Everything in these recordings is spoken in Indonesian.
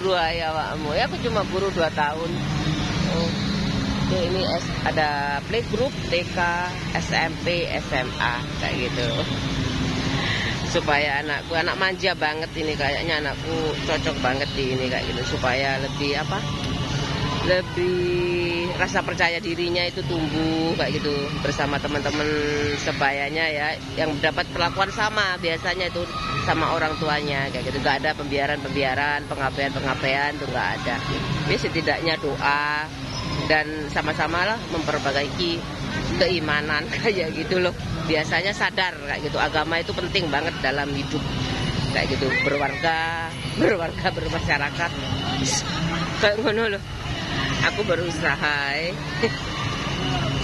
guru ya awakmu. Ya aku cuma guru 2 tahun. Oh. Ini ada playgroup, TK, SMP, SMA kayak gitu. Supaya anakku, anak manja banget ini, kayaknya anakku cocok banget di ini kayak gitu, supaya lebih apa? Lebih rasa percaya dirinya itu tumbuh kayak gitu bersama teman-teman sebayanya ya, yang mendapat perlakuan sama biasanya itu sama orang tuanya kayak gitu. Gak ada pembiaran, pengabaian tuh gak ada. Jadi setidaknya doa dan sama-sama lah memperbaiki keimanan kayak gitu loh. Biasanya sadar kayak gitu, agama itu penting banget dalam hidup kayak gitu, berwarga bermasyarakat kayak ngono loh. Aku berusaha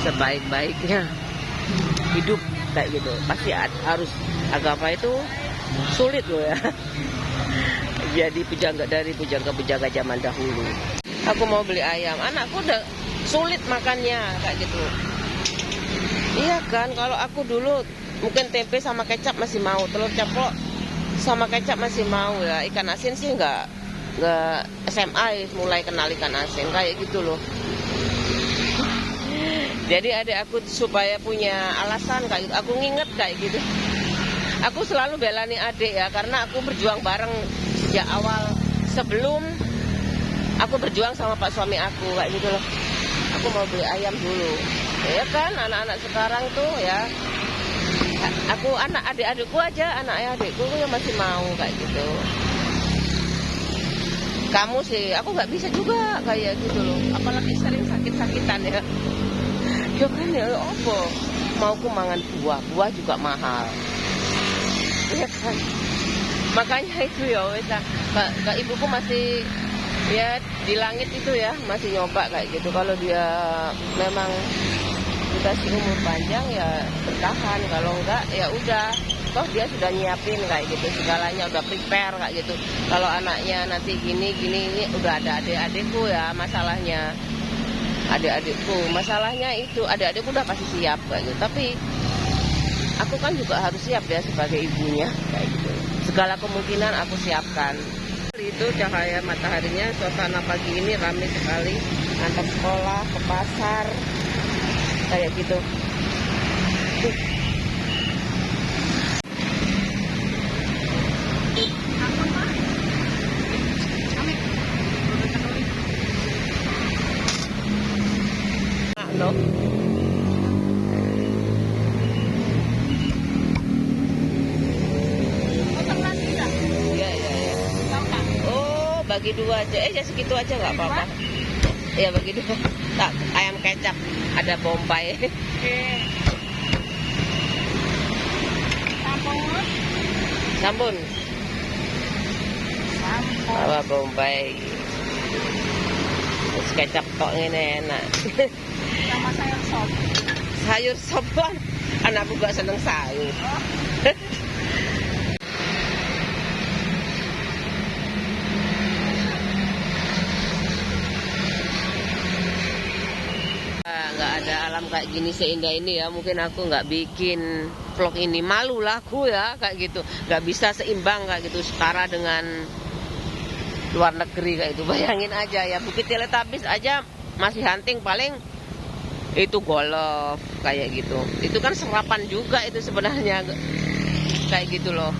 sebaik-baiknya hidup kayak gitu. Pasti harus, agama itu sulit loh ya. Jadi pujangga zaman dahulu. Aku mau beli ayam, anakku udah sulit makannya kayak gitu. Iya kan, kalau aku dulu mungkin tempe sama kecap masih mau, telur ceplok sama kecap masih mau ya. Ikan asin sih nggak SMA mulai kenal ikan asin kayak gitu loh. Jadi adik aku supaya punya alasan kayak gitu, aku nginget kayak gitu. Aku selalu belani adik ya, karena aku berjuang bareng sejak awal sebelum aku berjuang sama pak suami aku kayak gitu loh. Aku mau beli ayam dulu. Ya kan, anak-anak sekarang tuh ya. Aku adik-adikku aja, anak adikku yang masih mau kayak gitu. Kamu sih, aku nggak bisa juga kayak gitu loh. Apalagi sering sakit-sakitan ya. Ya kan ya, apa? Mauku mangan buah juga mahal. Ya kan. Makanya itu ya wes lah. Kak ibuku masih ya di langit itu ya, masih nyoba kayak gitu. Kalau dia memang dikasih umur panjang ya bertahan, kalau enggak ya udah, toh dia sudah nyiapin kayak gitu, segalanya udah prepare kayak gitu. Kalau anaknya nanti gini ini udah ada adik-adikku ya, masalahnya itu adik-adikku udah pasti siap kayak gitu. Tapi aku kan juga harus siap ya sebagai ibunya kayak gitu. Segala kemungkinan aku siapkan. Itu cahaya mataharinya, suasana pagi ini ramai sekali, antar sekolah, ke pasar kayak gitu. No. Iya. Oh, bagi 2 aja. Ya segitu aja nggak apa-apa. Iya bagi 2. Tak, ayam kecap, ada Bombay. Sampun. Bawa Bombay. Terus kecap kok ini enak. Sama sayur sop. Sayur sop kan, anakku gak seneng sayur. Nggak ada alam kayak gini seindah ini ya, mungkin aku nggak bikin vlog ini, malu lah aku ya kayak gitu, nggak bisa seimbang kayak gitu setara dengan luar negeri kayak itu. Bayangin aja ya, Bukit Teletabis aja masih hunting paling itu golf kayak gitu, itu kan serapan juga itu sebenarnya kayak gitu loh.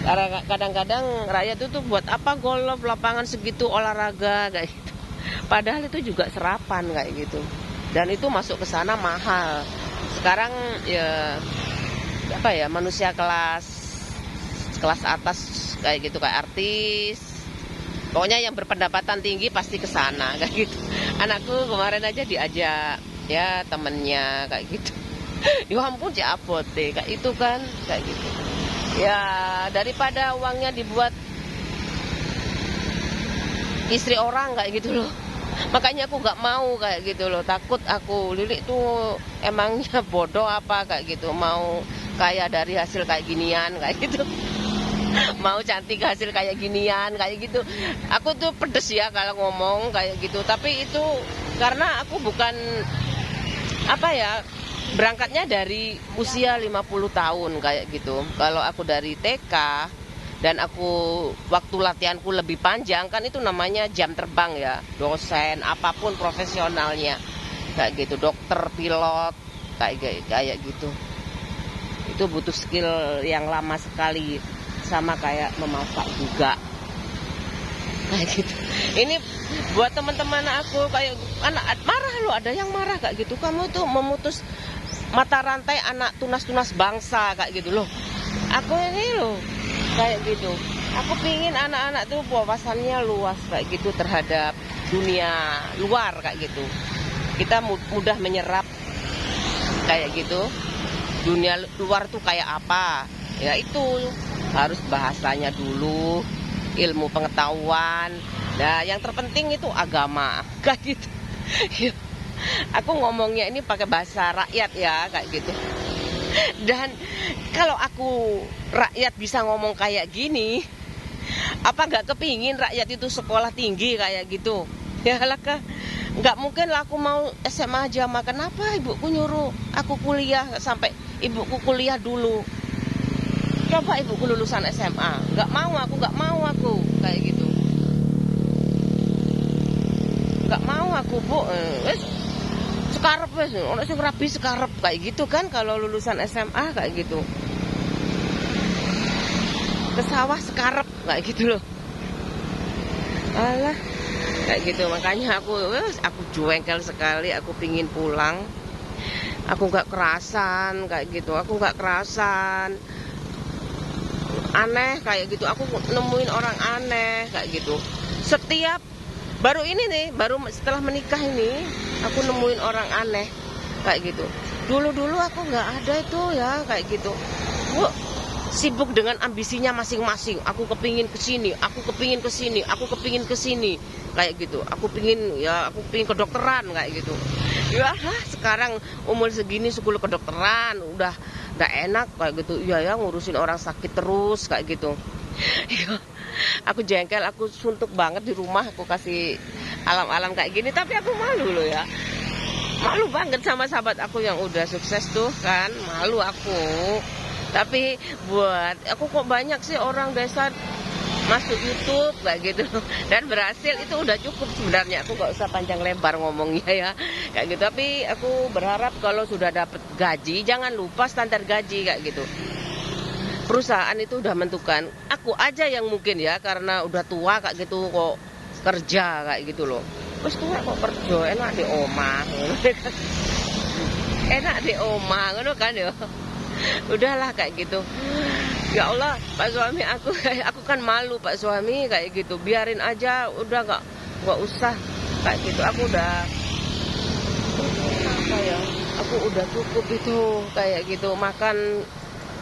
Karena kadang-kadang rakyat itu tuh buat apa golf, lapangan segitu olahraga kayak gitu. Padahal itu juga serapan kayak gitu. Dan itu masuk ke sana mahal. Sekarang ya apa ya, manusia kelas atas kayak gitu, kayak artis. Pokoknya yang berpendapatan tinggi pasti ke sana kayak gitu. Anakku kemarin aja diajak ya temennya kayak gitu. Ya ampun Ciapot deh kayak itu kan kayak gitu. Ya daripada uangnya dibuat istri orang kayak gitu loh. Makanya aku nggak mau kayak gitu loh, takut aku. Lilik tuh emangnya bodoh apa kayak gitu, mau kaya dari hasil kayak ginian kayak gitu. Mau cantik hasil kayak ginian kayak gitu. Aku tuh pedes ya kalau ngomong kayak gitu, tapi itu karena aku bukan apa ya, berangkatnya dari usia 50 tahun kayak gitu. Kalau aku dari TK dan aku waktu latihanku lebih panjang, kan itu namanya jam terbang ya, dosen apapun profesionalnya kayak gitu, dokter, pilot, kayak gitu. Itu butuh skill yang lama sekali, sama kayak memasak juga kayak gitu. Ini buat teman-teman aku, kayak anak marah loh, ada yang marah kayak gitu, kamu tuh memutus mata rantai anak tunas-tunas bangsa kayak gitu loh. Aku ini loh kayak gitu, aku pingin anak-anak tuh wawasannya luas kayak gitu terhadap dunia luar kayak gitu. Kita mudah menyerap kayak gitu, dunia luar tuh kayak apa ya, itu harus bahasanya dulu, ilmu pengetahuan. Nah, yang terpenting itu agama kayak gitu. Aku ngomongnya ini pakai bahasa rakyat ya kayak gitu. Dan kalau aku rakyat bisa ngomong kayak gini, apa nggak kepingin rakyat itu sekolah tinggi kayak gitu? Ya lah, nggak mungkin lah aku mau SMA aja. Kenapa ibuku nyuruh aku kuliah sampai ibuku kuliah dulu? Coba ibuku lulusan SMA, nggak mau aku kayak gitu, nggak mau aku bu, sekarep wes, orang sing rapi sekarep kayak gitu kan kalau lulusan SMA kayak gitu, ke sawah sekarep kayak gitu loh, alah kayak gitu. Makanya aku jengkel sekali, aku pingin pulang, aku nggak kerasan kayak gitu, aku nggak kerasan. Aneh kayak gitu, aku nemuin orang aneh kayak gitu. Setiap baru ini nih, baru setelah menikah ini, aku nemuin orang aneh kayak gitu. Dulu aku nggak ada itu ya kayak gitu. Sibuk dengan ambisinya masing-masing. Aku kepingin kesini, aku kepingin kesini, aku kepingin kesini kayak gitu. Aku pingin kedokteran kayak gitu. Ya sekarang umur segini sekolah kedokteran udah enak kayak gitu. Iya ya, ngurusin orang sakit terus kayak gitu. Aku jengkel, aku suntuk banget di rumah, aku kasih alam-alam kayak gini, tapi aku malu loh ya. Malu banget sama sahabat aku yang udah sukses tuh kan, malu aku. Tapi buat aku kok banyak sih orang desa masuk YouTube kayak gitu dan berhasil, itu udah cukup sebenarnya. Aku nggak usah panjang lebar ngomongnya ya kayak gitu. Tapi aku berharap kalau sudah dapat gaji, jangan lupa standar gaji kayak gitu. Perusahaan itu udah menentukan. Aku aja yang mungkin ya karena udah tua kayak gitu kok kerja kayak gitu loh. Terus tua kok kerja, enak di omah enak di omah ngono kan ya. Udahlah kayak gitu. Ya Allah, Pak suami aku kan malu Pak suami kayak gitu. Biarin aja, udah nggak usah kayak gitu. Aku udah apa ya? Aku udah cukup itu kayak gitu, makan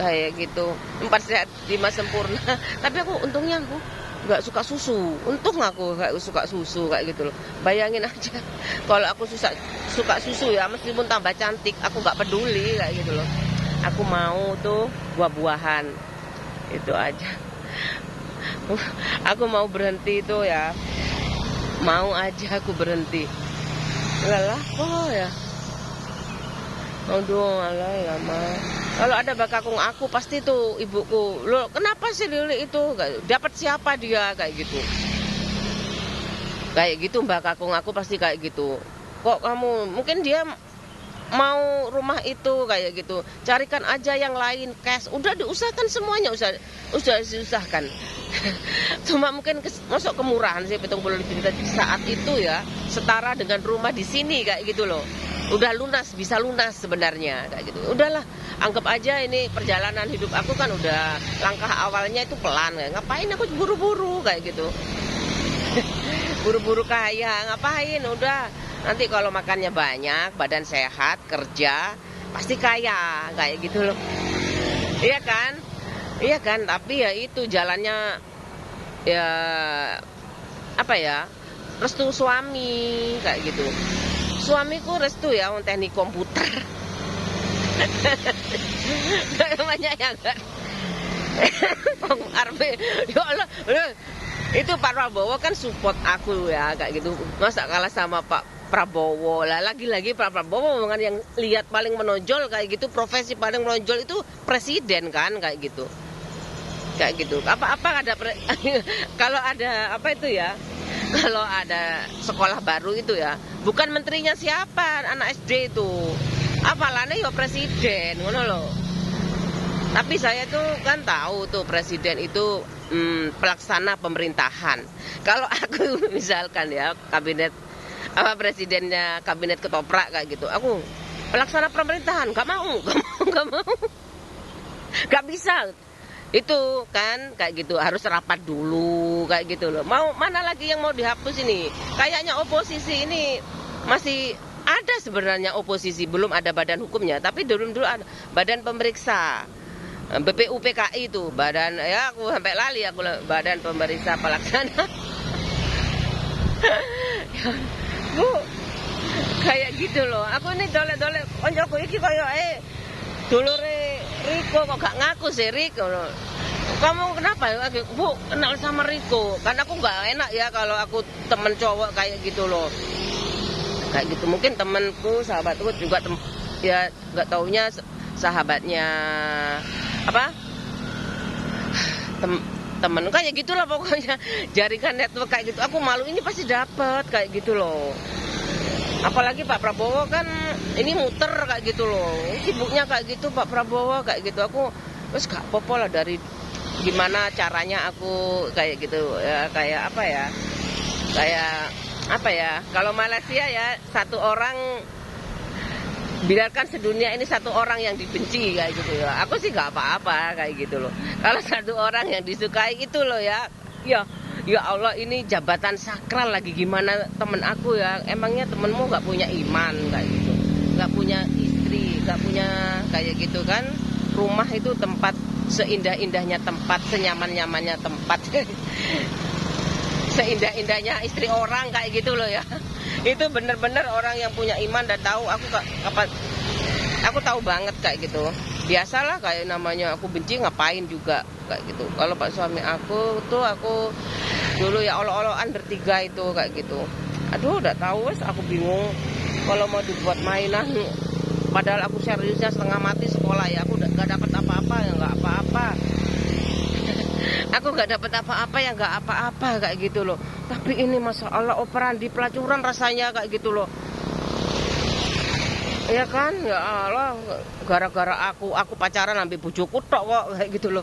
kayak gitu 4 sehat 5 sempurna. Tapi aku untungnya aku nggak suka susu. Untung aku nggak suka susu kayak gitu loh. Bayangin aja kalau aku suka susu ya, meskipun tambah cantik, aku nggak peduli kayak gitu loh. Aku mau tuh buah-buahan, itu aja. Aku mau berhenti tuh ya, mau aja aku berhenti. Lelah kok ya. Aduh, alah ya mah. Kalau ada bakakung aku pasti tuh ibuku, loh kenapa sih Lili itu dapat siapa dia kayak gitu. Kayak gitu mbak kakung aku pasti kayak gitu. Kok kamu, mungkin dia mau rumah itu kayak gitu, carikan aja yang lain, cash, udah diusahakan semuanya, udah diusahakan. Cuma mungkin masuk kemurahan sih 70 juta saat itu ya, setara dengan rumah di sini kayak gitu loh. Udah lunas, bisa lunas sebenarnya kayak gitu. Udahlah, anggap aja ini perjalanan hidup aku kan udah langkah awalnya itu pelan, ngapain aku buru-buru kayak gitu. Buru-buru kaya, ngapain, udah. Nanti kalau makannya banyak, badan sehat, kerja, pasti kaya, kayak gitu loh. Iya kan? Iya kan? Tapi ya itu jalannya, ya apa ya, restu suami, kayak gitu. Suamiku restu ya, teknik komputer. Namanya ya kan? Ya Allah, itu Pak Prabowo kan support aku ya, kayak gitu. Masa kalah sama Pak Prabowo lah, lagi-lagi Pak Prabowo omongan yang lihat paling menonjol kayak gitu, profesi paling menonjol itu presiden kan kayak gitu. kayak gitu. Apa ada kalau ada apa itu ya, kalau ada sekolah baru itu ya, bukan menterinya siapa, anak SD itu, apalane ya presiden, ngono loh. Tapi saya tuh kan tahu tuh presiden itu pelaksana pemerintahan. Kalau aku misalkan ya kabinet apa presidennya kabinet ketoprak kayak gitu, aku pelaksana pemerintahan nggak mau, nggak bisa. Itu kan kayak gitu harus rapat dulu kayak gitu loh. Mau mana lagi yang mau dihapus ini? Kayaknya oposisi ini masih ada sebenarnya oposisi, belum ada badan hukumnya, tapi dulu ada badan pemeriksa. BPUPKI itu badan ya aku sampai lali aku badan pemeriksa pelaksana. Bu, kayak gitu loh. Aku ini dole-dole koncoku iki koyo dulure Riko kok gak ngaku sih Riko. Kamu kenapa? Bu, kenal sama Riko. Karena aku gak enak ya kalau aku temen cowok kayak gitu loh. Kayak gitu. Mungkin temenku, sahabatku juga ya gak taunya sahabatnya apa? Temen kayak gitulah pokoknya. Jaringan network kayak gitu. Aku malu ini pasti dapat kayak gitu loh. Apalagi Pak Prabowo kan ini muter kayak gitu loh, sibuknya kayak gitu Pak Prabowo kayak gitu. Aku terus gak apa-apa lah dari gimana caranya aku kayak gitu ya, kayak apa ya, kalau Malaysia ya satu orang biarkan sedunia ini satu orang yang dibenci kayak gitu ya. Aku sih gak apa-apa kayak gitu loh. Kalau satu orang yang disukai itu loh ya Allah, ini jabatan sakral lagi gimana temen aku ya. Emangnya temenmu gak punya iman kayak gitu, gak punya istri, gak punya kayak gitu kan. Rumah itu tempat seindah-indahnya tempat, senyaman-nyamannya tempat. Seindah-indahnya istri orang kayak gitu loh ya. Itu bener-bener orang yang punya iman dan tahu. Aku tahu banget kayak gitu. Biasalah kayak namanya aku benci ngapain juga kayak gitu. Kalau Pak suami aku tuh aku dulu ya olo-oloan bertiga itu kayak gitu. Aduh udah tahu wes aku bingung kalau mau dibuat mainan. Padahal aku seriusnya setengah mati sekolah ya. Aku gak dapat apa-apa ya gak apa-apa. Aku gak dapat apa-apa ya gak apa-apa kayak gitu loh. Tapi ini Masya Allah operandi pelacuran rasanya kayak gitu loh. Ya kan, ya Allah, gara-gara aku pacaran sampai bojoku tok kok kayak gitu loh.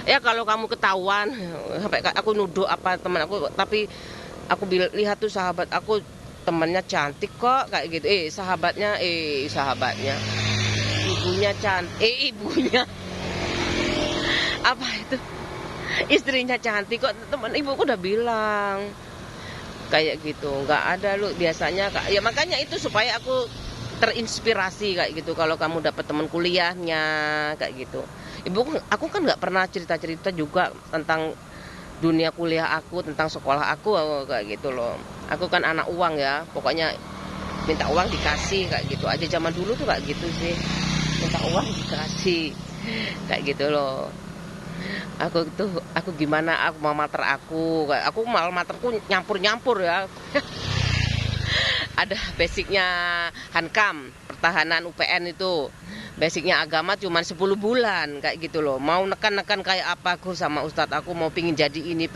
Ya kalau kamu ketahuan, sampai aku nuduh apa teman aku, tapi aku lihat tuh sahabat aku temannya cantik kok kayak gitu. Sahabatnya, ibunya cantik, ibunya apa itu? Istrinya cantik kok, teman ibuku udah bilang kayak gitu. Nggak ada lu biasanya, ya makanya itu supaya aku terinspirasi kayak gitu. Kalau kamu dapat teman kuliahnya kayak gitu. Aku kan nggak pernah cerita-cerita juga tentang dunia kuliah aku, tentang sekolah aku kayak gitu loh. Aku kan anak uang ya, pokoknya minta uang dikasih kayak gitu aja. Zaman dulu tuh kayak gitu sih, minta uang dikasih kayak gitu loh. Aku gimana, aku mau mater aku malah materku nyampur ya. Ada basicnya Hankam, pertahanan UPN itu. Basicnya agama cuma 10 bulan kayak gitu loh. Mau nekan-nekan kayak apa aku sama ustadz aku mau pingin jadi ini.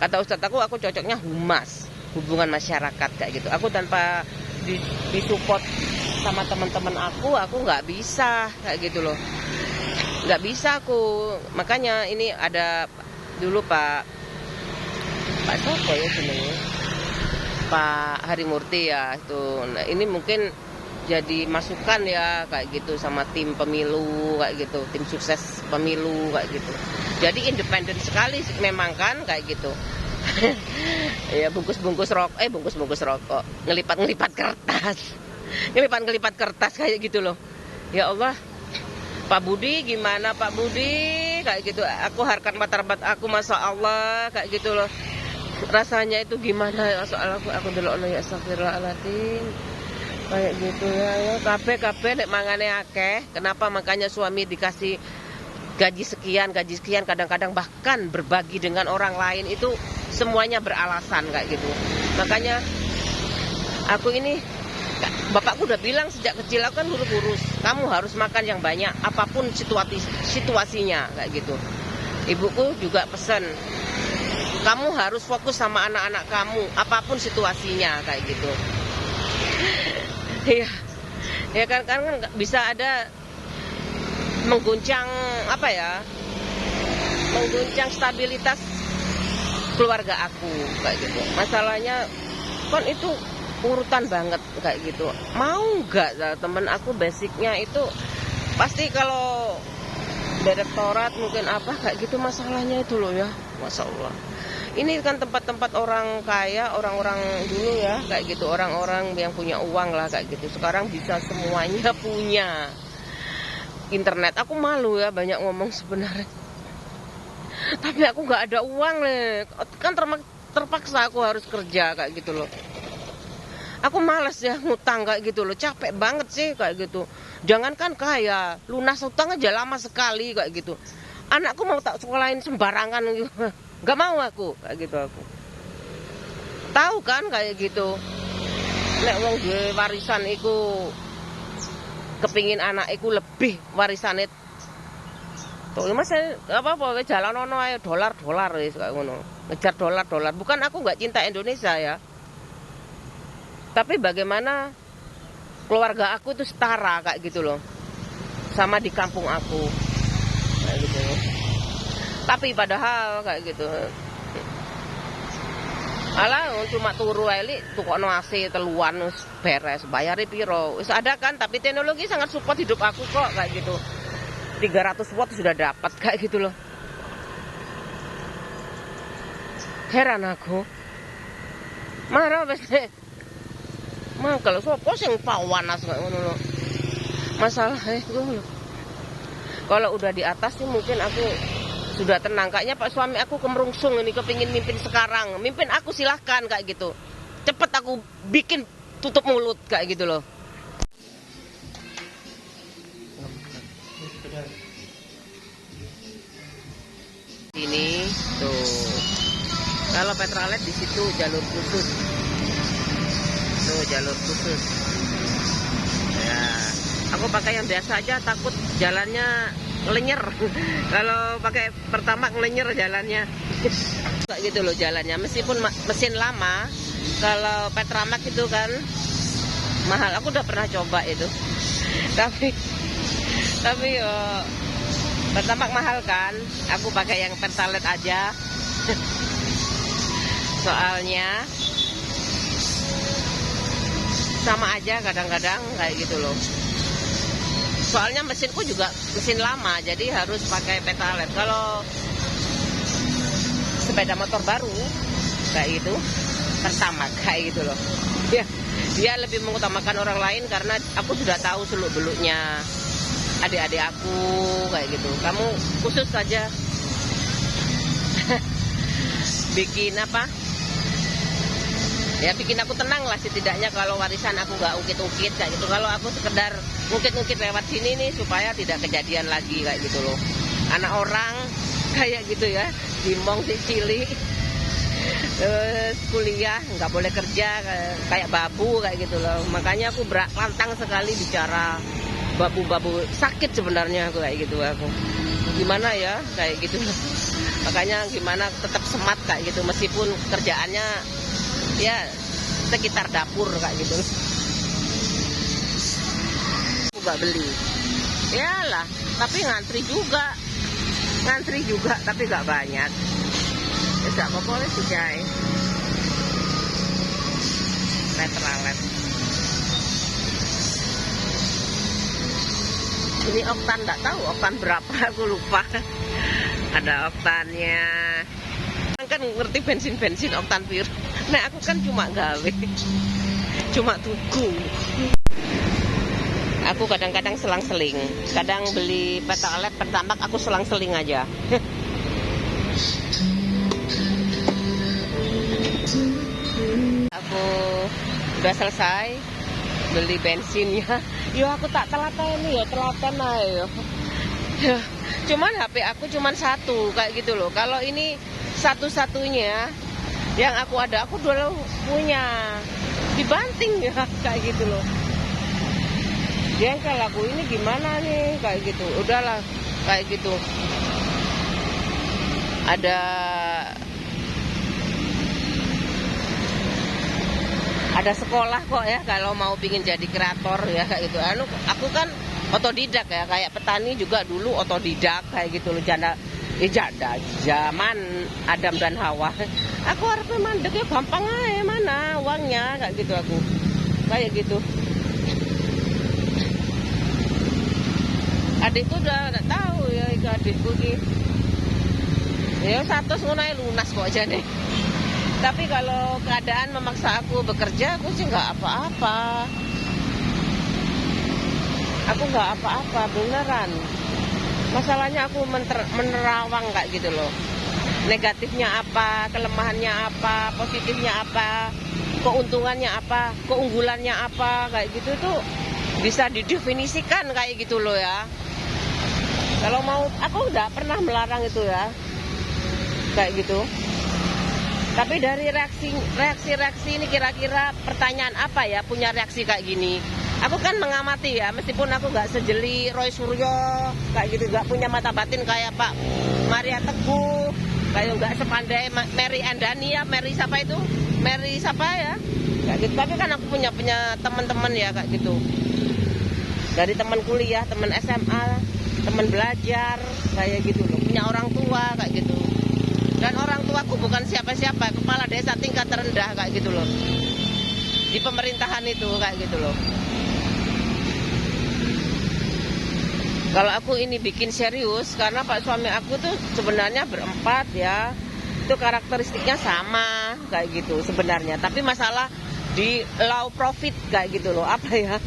Kata ustadz aku cocoknya humas, hubungan masyarakat kayak gitu. Aku tanpa disupport sama teman-teman aku nggak bisa kayak gitu loh. Nggak bisa aku. Makanya ini ada dulu Pak siapa ya sebenarnya? Pak Harimurti ya itu. Nah, ini mungkin jadi masukan ya kayak gitu sama tim pemilu kayak gitu, tim sukses pemilu kayak gitu. Jadi independen sekali memang kan kayak gitu. Ya bungkus-bungkus rokok, ngelipat kertas. Ngelipat kertas kayak gitu loh. Ya Allah. Pak Budi gimana Pak Budi kayak gitu. Aku harkat martabat aku Masya Allah kayak gitu loh. Rasanya itu gimana soal aku delok ya astagfirullahaladzim kayak gitu ya kabeh nek mangane akeh. Kenapa makanya suami dikasih gaji sekian kadang-kadang bahkan berbagi dengan orang lain itu semuanya beralasan kayak gitu. Makanya aku ini bapakku udah bilang sejak kecil aku kan huruf kamu harus makan yang banyak apapun situasinya kayak gitu. Ibuku juga pesen, kamu harus fokus sama anak-anak kamu, apapun situasinya kayak gitu. Iya, ya kan bisa ada mengguncang apa ya, mengguncang stabilitas keluarga aku kayak gitu. Masalahnya kan itu urutan banget kayak gitu. Mau nggak temen aku basicnya itu pasti kalau direktorat mungkin apa kayak gitu, masalahnya itu loh ya, Masya Allah. Ini kan tempat-tempat orang kaya, orang-orang dulu ya kayak gitu, orang-orang yang punya uang lah kayak gitu. Sekarang bisa semuanya punya internet. Aku malu ya banyak ngomong sebenarnya, tapi aku nggak ada uang nih, kan terpaksa aku harus kerja kayak gitu loh. Aku malas ya ngutang kayak gitu loh, capek banget sih kayak gitu. Jangankan kaya, lunas utang aja lama sekali kayak gitu. Anakku mau tak sekolahin sembarangan gitu. Gak mau aku kayak gitu aku. Tahu kan kayak gitu. Nek wong duwe warisan iku kepingin anak iku lebih warisane. Tuh Mas apa jalan ono ayo dolar wis kayak ngono. Ngejar dolar. Bukan aku nggak cinta Indonesia ya. Tapi bagaimana keluarga aku itu setara kayak gitu loh, sama di kampung aku kayak gitu. Tapi padahal kayak gitu, alah cuma turu eli tukokno AC teluan wis beres, bayari piro wis ada kan. Tapi teknologi sangat support hidup aku kok kayak gitu. 300 watt sudah dapat kayak gitu loh. Heran aku, marah wis. Kalau sopo sing pawanas kayak ngono lho. Masalah itu lho. Kalau udah di atas sih mungkin aku sudah tenang. Kayaknya Pak suami aku kemerungsung ini, kepingin mimpin sekarang. Mimpin aku silahkan kayak gitu. Cepet aku bikin tutup mulut kayak gitu loh. Ini tuh. Kalau Petralet di situ jalur khusus. Tuh jalur khusus ya, aku pakai yang biasa aja, takut jalannya ngelenyer. Kalau pakai Pertamax ngelenyer jalannya kayak gitu loh jalannya, meskipun mesin lama. Kalau Petramax itu kan mahal, aku udah pernah coba itu, tapi Pertamax mahal kan, aku pakai yang Pertalite aja. Soalnya sama aja kadang-kadang kayak gitu loh. Soalnya mesinku juga mesin lama, jadi harus pakai Petralet. Kalau sepeda motor baru kayak gitu, Pertamax kayak gitu loh. Ya, dia lebih mengutamakan orang lain karena aku sudah tahu seluk-beluknya adik-adik aku kayak gitu. Kamu khusus saja bikin apa? Ya bikin aku tenang lah setidaknya kalau warisan aku nggak ungkit-ungkit kayak gitu. Kalau aku sekedar ungkit-ungkit lewat sini nih supaya tidak kejadian lagi kayak gitu loh. Anak orang kayak gitu ya, dimong si cili, kuliah nggak boleh kerja kayak babu kayak gitu loh. Makanya aku lantang sekali bicara babu-babu, sakit sebenarnya aku kayak gitu aku. Gimana ya kayak gitu. Makanya gimana tetap semat kayak gitu meskipun kerjaannya ya sekitar dapur kayak gitu. Aku gak beli, yalah, tapi ngantri juga tapi gak banyak. Ya gak apa-apa wis sudah. Petralet. Ini oktan gak tahu oktan berapa, aku lupa. Ada oktannya. Kan ngerti bensin oktan pure. Nah aku kan cuma gawe, cuma tuku. Aku kadang-kadang selang-seling, kadang beli Petralet Pertamax aku selang-seling aja. Aku udah selesai beli bensinnya. Yo aku tak telaten ya, telaten ayo. Cuman HP aku cuman satu kayak gitu loh. Kalau ini satu-satunya yang aku ada, aku dulu punya, dibanting ya kayak gitu loh. Jengkel aku, ini gimana nih kayak gitu. Udahlah kayak gitu. ada sekolah kok ya kalau mau pingin jadi kreator ya kayak gitu. Aku kan otodidak ya, kayak petani juga dulu otodidak kayak gitu loh. Janda zaman Adam dan Hawa. Aku harus mandek ya gampang aja, mana uangnya kayak gitu aku. Kayak gitu. Adikku udah tahu ya, itu adikku ini. Ya 100 ngono lunas kok aja deh. Tapi kalau keadaan memaksa aku bekerja, aku sih nggak apa-apa. Aku nggak apa-apa, beneran. Masalahnya aku menerawang kayak gitu loh. Negatifnya apa, kelemahannya apa, positifnya apa, keuntungannya apa, keunggulannya apa, kayak gitu tuh bisa didefinisikan kayak gitu loh ya. Kalau mau, aku nggak pernah melarang itu ya, kayak gitu. Tapi dari reaksi ini kira-kira pertanyaan apa ya punya reaksi kayak gini. Aku kan mengamati ya, meskipun aku nggak sejeli Roy Suryo, kayak gitu, nggak punya mata batin kayak Pak Maria Teguh, kayak nggak sepandai Mary Andani ya, Mary siapa itu? Mary siapa ya? Kayak gitu. Tapi kan aku punya teman-teman ya kayak gitu. Dari teman kuliah, teman SMA, teman belajar, kayak gitu loh. Punya orang tua kayak gitu. Dan orang tuaku bukan siapa-siapa, kepala desa tingkat terendah kayak gitu loh. Di pemerintahan itu kayak gitu loh. Kalau aku ini bikin serius karena Pak suami aku tuh sebenarnya berempat ya. Itu karakteristiknya sama kayak gitu sebenarnya. Tapi masalah di low profit kayak gitu loh. Apa ya?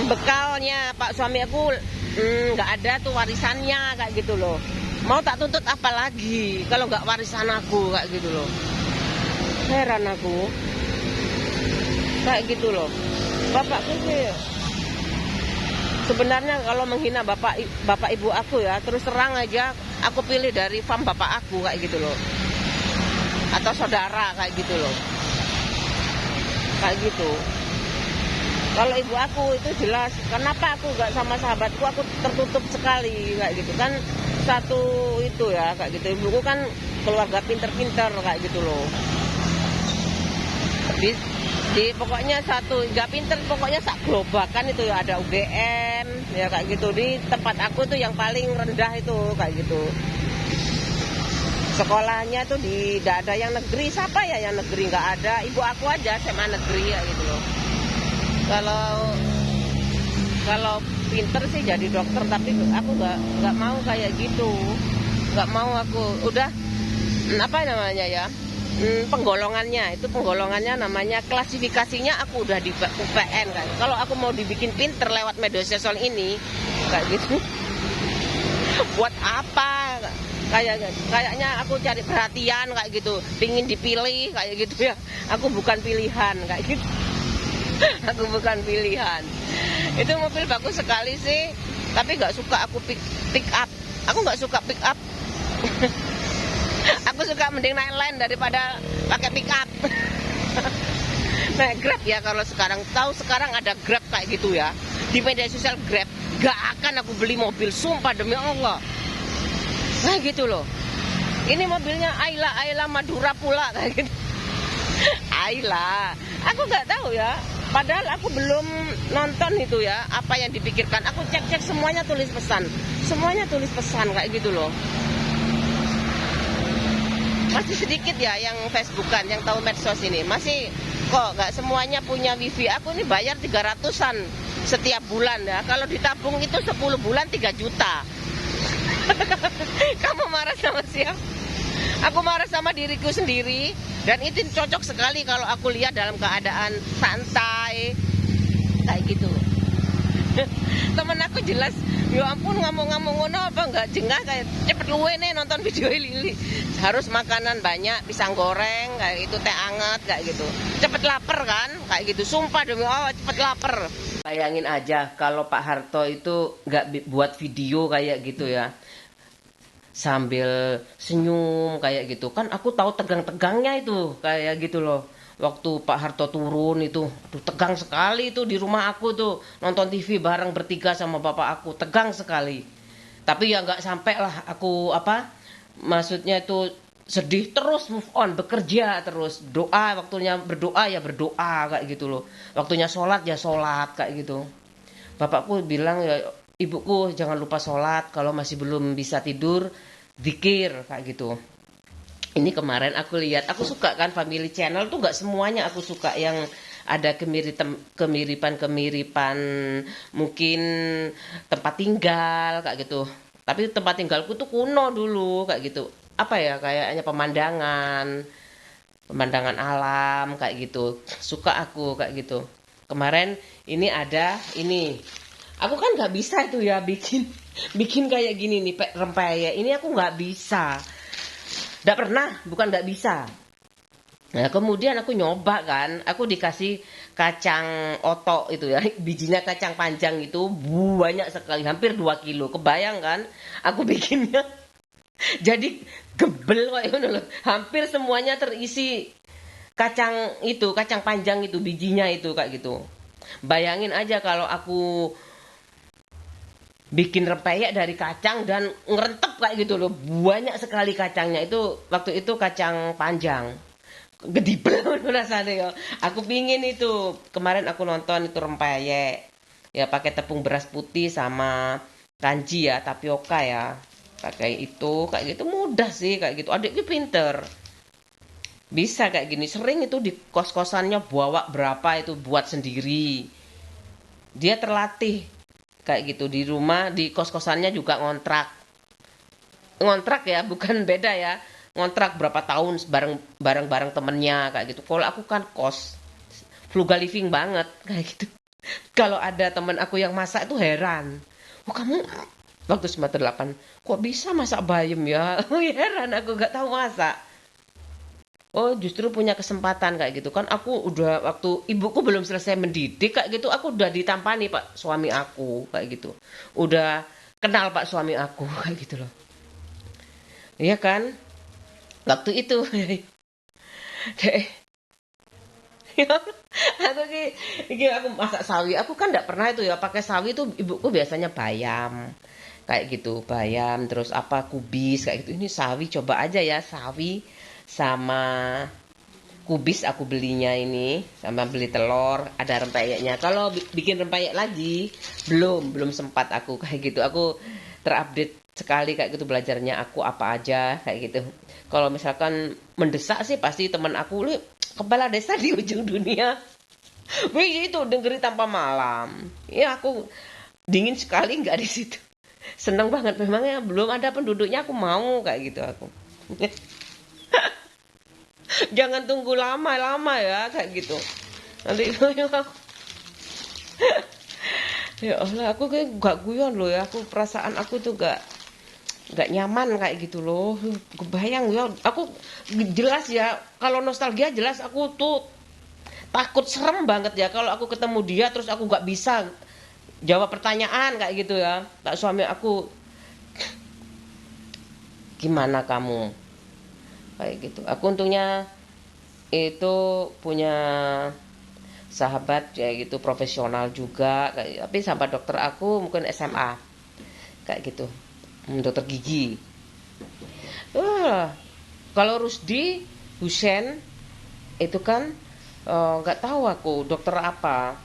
Bekalnya Pak suami aku nggak ada tuh warisannya kayak gitu loh. Mau tak tuntut apa lagi kalau nggak warisan aku kayak gitu loh. Heran aku. Kayak gitu loh. Bapakku sih sebenarnya kalau menghina bapak ibu aku ya, terus terang aja aku pilih dari fam bapak aku kayak gitu loh. Atau saudara kayak gitu loh. Kayak gitu. Kalau ibu aku itu jelas, kenapa aku nggak sama sahabatku, aku tertutup sekali kayak gitu kan. Satu itu ya kayak gitu, ibuku kan keluarga pinter-pinter kayak gitu loh. Di pokoknya satu nggak pinter, pokoknya sak gelobakan itu ya, ada UGM ya kayak gitu. Di tempat aku tuh yang paling rendah itu kayak gitu. Sekolahnya tuh tidak ada yang negeri, siapa ya yang negeri, nggak ada. Ibu aku aja SMA negeri ya gitu loh. Kalau pinter sih jadi dokter, tapi aku nggak mau kayak gitu. Nggak mau aku. Udah apa namanya ya? Penggolongannya namanya klasifikasinya aku udah di UPN kan. Kalau aku mau dibikin pinter lewat media sosial ini kayak gitu. Buat apa? Kayaknya aku cari perhatian kayak gitu. Pingin dipilih kayak gitu ya. Aku bukan pilihan kayak gitu. Aku bukan pilihan. Itu mobil bagus sekali sih, tapi nggak suka aku pick up. Aku nggak suka pick up. Aku suka mending naik lain daripada pakai pick up. Naik Grab ya, kalau sekarang tahu sekarang ada Grab kayak gitu ya. Di media sosial Grab, nggak akan aku beli mobil, sumpah demi Allah. Nah gitu loh. Ini mobilnya Ayla Madura pula kayak gitu. Ayla, aku nggak tahu ya. Padahal aku belum nonton itu ya, apa yang dipikirkan. Aku cek semuanya tulis pesan. Semuanya tulis pesan kayak gitu loh. Masih sedikit ya yang Facebookan, yang tahu medsos ini. Masih kok nggak semuanya punya wifi. Aku ini bayar 300-an setiap bulan ya. Kalau ditabung itu 10 bulan 3 juta. Kamu marah sama siapa? Aku marah sama diriku sendiri. Dan itu cocok sekali kalau aku lihat dalam keadaan santai kayak gitu. Temen aku jelas, ya ampun ngomong-ngomong ngono apa nggak jengah, kayak cepet luwe nih nonton video ini. Harus makanan banyak, pisang goreng kayak gitu, teh anget kayak gitu. Cepet lapar kan kayak gitu. Sumpah demi Allah cepet lapar. Bayangin aja kalau Pak Harto itu nggak buat video kayak gitu ya, sambil senyum kayak gitu kan. Aku tahu tegang-tegangnya itu kayak gitu loh. Waktu Pak Harto turun itu, aduh tegang sekali itu. Di rumah aku tuh nonton TV bareng bertiga sama bapak aku, tegang sekali. Tapi ya nggak sampai lah aku Maksudnya itu sedih terus, move on, bekerja terus, doa, waktunya berdoa ya berdoa kayak gitu loh. Waktunya sholat ya sholat kayak gitu. Bapakku bilang ya, ibuku jangan lupa sholat, kalau masih belum bisa tidur, zikir kayak gitu. Ini kemarin aku lihat, aku suka kan Family Channel tuh nggak semuanya aku suka yang ada kemiripan-kemiripan mungkin tempat tinggal kayak gitu. Tapi tempat tinggalku tuh kuno dulu kayak gitu. Apa ya kayaknya pemandangan alam kayak gitu. Suka aku kayak gitu. Kemarin ini ada ini. Aku kan nggak bisa itu ya bikin bikin kayak gini nih rempeyek. Ini aku nggak bisa. Nggak pernah, bukan nggak bisa. Nah, kemudian aku nyoba kan, aku dikasih kacang otok itu ya, bijinya kacang panjang itu banyak sekali, hampir 2 kilo. Kebayang kan? Aku bikinnya jadi gebel kayak gitu loh. Hampir semuanya terisi kacang itu, kacang panjang itu, bijinya itu kayak gitu. Bayangin aja kalau aku bikin rempeyek dari kacang dan ngerentep kayak gitu loh. Banyak sekali kacangnya itu waktu itu kacang panjang. Gedibel rasanya ya. Aku pingin itu. Kemarin aku nonton itu rempeyek. Ya pakai tepung beras putih sama kanji ya, tapioka ya. Pakai itu kayak gitu mudah sih kayak gitu. Adikku pinter. Bisa kayak gini. Sering itu di kos-kosannya bawa berapa itu buat sendiri. Dia terlatih kayak gitu di rumah, di kos-kosannya juga ngontrak ya, bukan beda ya, ngontrak berapa tahun bareng bareng bareng temennya kayak gitu. Kalau aku kan kos, frugal living banget kayak gitu. Kalau ada temen aku yang masak itu heran, oh kamu waktu semester 8 kok bisa masak bayam ya. Oh heran, aku gak tahu masak. Oh justru punya kesempatan kayak gitu kan. Aku udah waktu ibuku belum selesai mendidik kayak gitu, aku udah ditampani pak suami aku kayak gitu. Udah kenal pak suami aku kayak gitu loh. Iya kan? Waktu itu. Dek, aku aku masak sawi. Aku kan nggak pernah itu ya pakai sawi itu, ibuku biasanya bayam. Kayak gitu, bayam terus apa kubis kayak gitu. Ini sawi, coba aja ya sawi sama kubis aku belinya ini, sama beli telur, ada rempeyeknya. Kalau bikin rempeyek lagi belum sempat aku kayak gitu. Aku terupdate sekali kayak gitu belajarnya aku apa aja kayak gitu. Kalau misalkan mendesak sih pasti teman aku, lu kepala desa di ujung dunia. Wih itu dengeri tanpa malam. Ya aku dingin sekali nggak di situ. Seneng banget memangnya belum ada penduduknya aku mau kayak gitu aku. Jangan tunggu lama-lama ya kayak gitu. Nanti ya Allah aku kayak gak guyon loh ya. Aku perasaan aku tuh gak nyaman kayak gitu loh. Kebayang ya. Aku jelas ya. Kalau nostalgia jelas aku tuh takut, serem banget ya. Kalau aku ketemu dia terus aku gak bisa jawab pertanyaan kayak gitu ya. Tak suami aku, gimana kamu? Kayak gitu. Aku untungnya itu punya sahabat kayak gitu profesional juga kayak, tapi sahabat dokter aku mungkin SMA kayak gitu. Dokter gigi. Kalau Rusdi Husen itu kan nggak tahu aku dokter apa.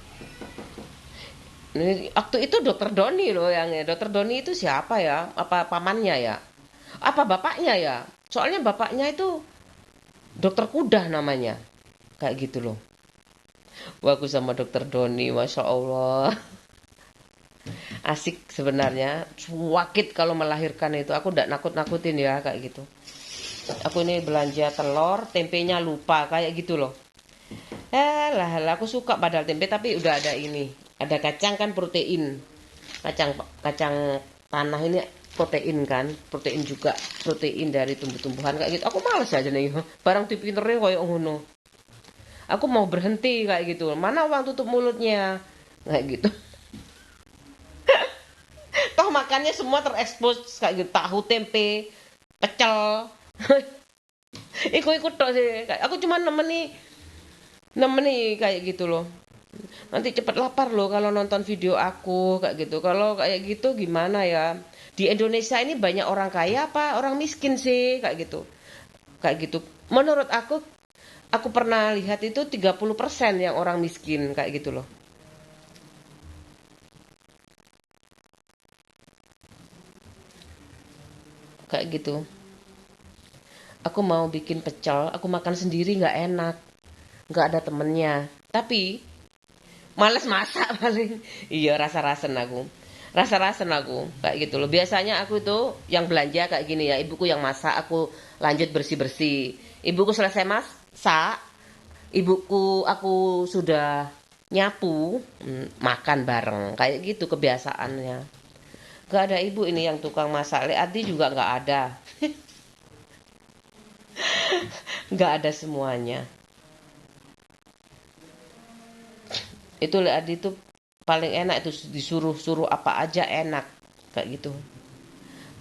Ini, waktu itu dokter Doni loh yang dokter Doni itu siapa ya? Apa pamannya ya? Apa bapaknya ya? Soalnya bapaknya itu dokter kuda namanya. Kayak gitu loh. Wah, aku sama dokter Doni, Masya Allah. Asik sebenarnya. Wakit kalau melahirkan itu. Aku ndak nakut-nakutin ya kayak gitu. Aku ini belanja telur, tempenya lupa kayak gitu loh. Lah, aku suka padahal tempe tapi udah ada ini. Ada kacang kan protein. Kacang kacang tanah ini protein kan, protein juga, protein dari tumbuh-tumbuhan kayak gitu. Aku males aja nih. Barang dipinterin kayak ngono. Aku mau berhenti kayak gitu. Mana uang tutup mulutnya? Kayak gitu. Toh makannya semua terekspos kayak gitu, tahu tempe, pecel. Ikut-ikut tok sih. Aku cuma nemeni kayak gitu loh. Nanti cepet lapar loh kalau nonton video aku kayak gitu. Kalau kayak gitu gimana ya? di Indonesia ini banyak orang kaya apa orang miskin sih kayak gitu menurut aku pernah lihat itu 30% yang orang miskin kayak gitu loh. Kayak gitu. Aku mau bikin pecel, aku makan sendiri nggak enak, nggak ada temennya. Tapi males masak paling. Iya rasa-rasen aku kayak gitu loh. Biasanya aku itu yang belanja kayak gini ya, ibuku yang masak, aku lanjut bersih-bersih. Ibuku selesai masak, aku sudah nyapu, makan bareng kayak gitu kebiasaannya. Gak ada ibu ini yang tukang masak. Adi juga nggak ada. Nggak ada semuanya. Itu Adi itu paling enak itu disuruh-suruh apa aja enak kayak gitu.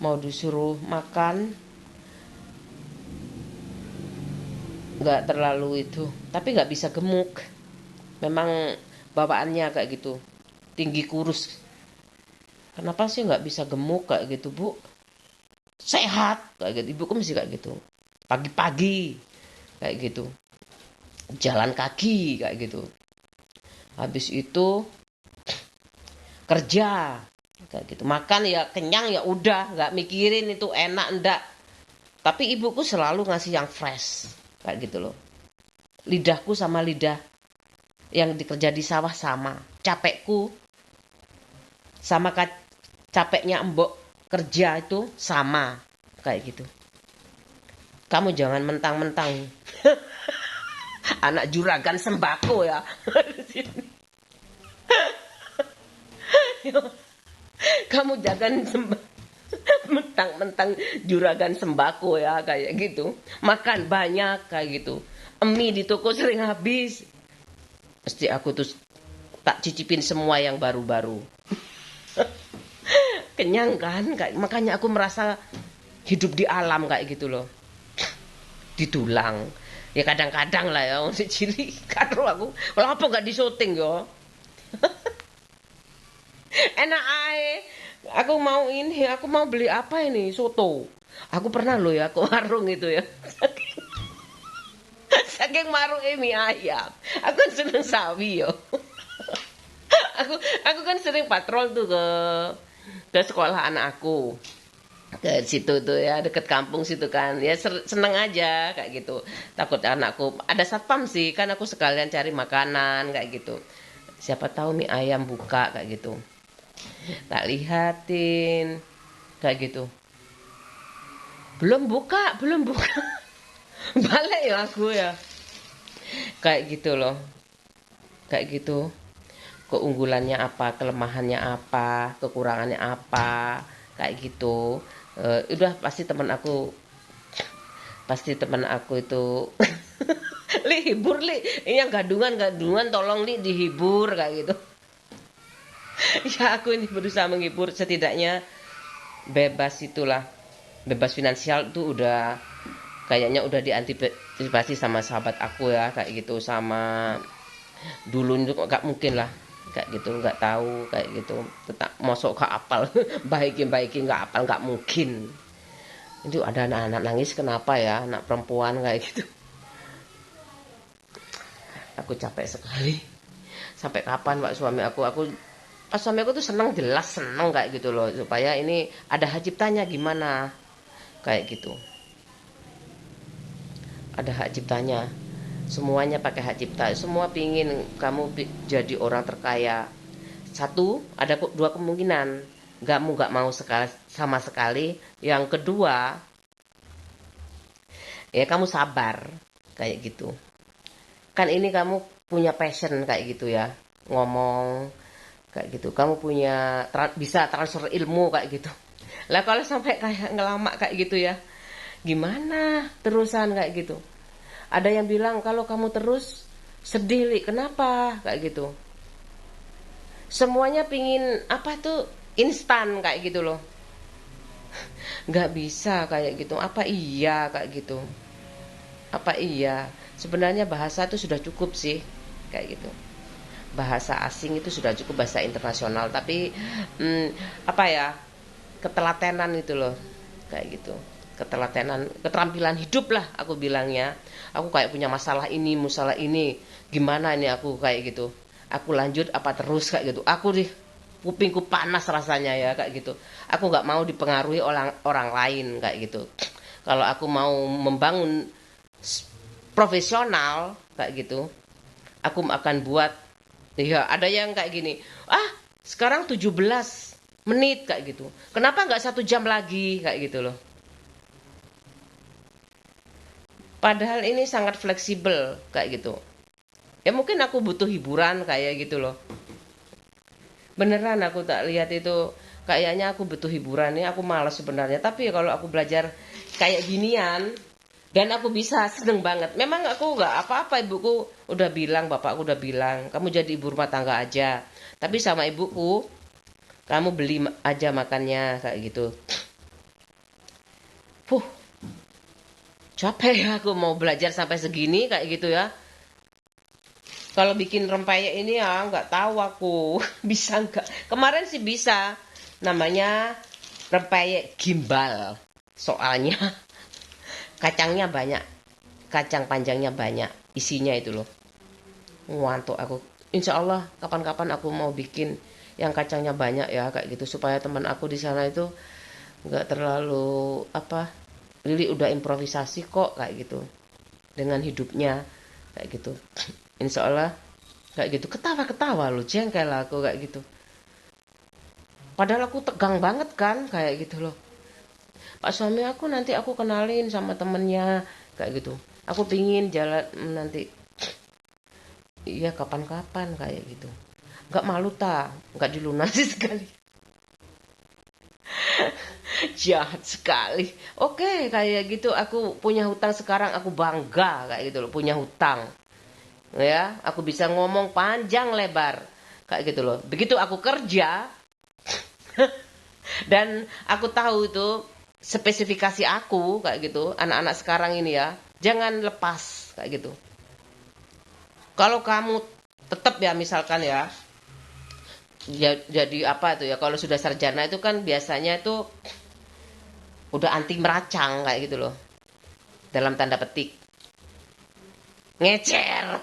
Mau disuruh makan nggak terlalu itu, tapi nggak bisa gemuk. Memang bawaannya kayak gitu, tinggi kurus. Kenapa sih nggak bisa gemuk kayak gitu bu? Sehat kayak gitu. Ibuku mesti kayak gitu. Pagi-pagi kayak gitu. Jalan kaki kayak gitu. Habis itu kerja kayak gitu. Makan ya kenyang ya udah, nggak mikirin itu enak enggak. Tapi ibuku selalu ngasih yang fresh kayak gitu loh. Lidahku sama lidah yang dikerja di sawah sama. Capekku sama capeknya mbok kerja itu sama kayak gitu. Kamu jangan mentang-mentang anak juragan sembako ya. Kamu jangan mentang-mentang juragan sembako ya kayak gitu. Makan banyak kayak gitu. Mie di toko sering habis. Mesti aku tuh tak cicipin semua yang baru-baru. Kenyang kan? Makanya aku merasa hidup di alam kayak gitu loh. Ditulang. Ya kadang-kadang lah ya si ciri karo aku. Kalau apa gak disyuting yo? Enak ae. Aku mau beli apa ini? Soto. Aku pernah loh ya ke warung itu ya. Saking marung mie ayam. Aku kan seneng sawi yo. aku kan sering patrol tuh ke sekolah anak aku. Ke situ tuh ya deket kampung situ kan ya seneng aja kayak gitu, takut anakku ada satpam sih kan, aku sekalian cari makanan kayak gitu, siapa tahu mie ayam buka kayak gitu, tak lihatin kayak gitu, belum buka balik ya aku ya kayak gitu loh, kayak gitu, keunggulannya apa, kelemahannya apa, kekurangannya apa kayak gitu. Udah pasti teman aku itu li hibur li, ini yang gadungan tolong li dihibur kayak gitu. Ya aku ini berusaha menghibur, setidaknya bebas finansial tuh udah kayaknya udah diantisipasi sama sahabat aku ya kayak gitu, sama dulu itu nggak mungkin lah kayak gitu, nggak tahu kayak gitu, tetap masuk ke apal baikin nggak apal, nggak mungkin. Itu ada anak-anak nangis kenapa ya, anak perempuan kayak gitu. Aku capek sekali. Sampai kapan Pak suami aku pas suami aku tuh seneng kayak gitu loh, supaya ini ada hak ciptanya gimana kayak gitu, ada hak ciptanya. Semuanya pakai hak cipta. Semua pingin kamu jadi orang terkaya. Ada dua kemungkinan. Kamu gak mau sama sekali. Yang kedua, ya kamu sabar. Kayak gitu. Kan ini kamu punya passion kayak gitu ya. Ngomong kayak gitu. Kamu bisa transfer ilmu kayak gitu. Lah kalau sampai kayak ngelama kayak gitu ya, gimana terusan kayak gitu. Ada yang bilang kalau kamu terus sedih li, kenapa kayak gitu. Semuanya pingin apa tuh instan kayak gitu loh. Nggak bisa kayak gitu. Apa iya kayak gitu. Apa iya. Sebenarnya bahasa itu sudah cukup sih kayak gitu. Bahasa asing itu sudah cukup, bahasa internasional. Tapi apa ya, ketelatenan itu loh, kayak gitu. Ketelatenan, keterampilan hidup lah aku bilangnya. Aku kayak punya masalah ini, gimana ini aku kayak gitu. Aku lanjut apa terus kayak gitu. Aku di kupingku panas rasanya ya kayak gitu. Aku nggak mau dipengaruhi orang orang lain kayak gitu. Kalau aku mau membangun profesional kayak gitu, aku akan buat, ya ada yang kayak gini, sekarang 17 menit kayak gitu, kenapa nggak 1 jam lagi kayak gitu loh. Padahal ini sangat fleksibel kayak gitu. Ya mungkin aku butuh hiburan kayak gitu loh. Beneran aku tak lihat itu, kayaknya aku butuh hiburan nih, aku malas sebenarnya. Tapi kalau aku belajar kayak ginian dan aku bisa, seneng banget. Memang aku nggak apa-apa, ibuku udah bilang, bapakku udah bilang, kamu jadi ibu rumah tangga aja. Tapi sama ibuku, kamu beli aja makannya kayak gitu. Puh, capek ya aku mau belajar sampai segini kayak gitu ya. Kalau bikin rempeyek ini ya nggak tahu aku bisa nggak. Kemarin sih bisa, namanya rempeyek gimbal. Soalnya kacangnya banyak, kacang panjangnya banyak, isinya itu loh. Ngantuk aku. Insya Allah kapan-kapan aku mau bikin yang kacangnya banyak ya kayak gitu, supaya teman aku di sana itu nggak terlalu apa. Lili udah improvisasi kok kayak gitu dengan hidupnya kayak gitu. Insya Allah kayak gitu, ketawa-ketawa loh, jengkel aku kayak gitu. Padahal aku tegang banget kan kayak gitu loh. Pak suami aku nanti aku kenalin sama temennya kayak gitu. Aku pingin jalan nanti, iya kapan-kapan kayak gitu. Nggak malu ta, nggak dilunasi sekali. Jahat sekali. Oke, kayak gitu aku punya hutang sekarang, aku bangga kayak gitu loh, punya hutang. Ya, aku bisa ngomong panjang lebar kayak gitu loh. Begitu aku kerja dan aku tahu itu spesifikasi aku kayak gitu, anak-anak sekarang ini ya, jangan lepas kayak gitu. Kalau kamu tetap ya misalkan ya, jadi apa tuh ya, kalau sudah sarjana itu kan biasanya itu udah anti meracang kayak gitu loh, dalam tanda petik ngecer.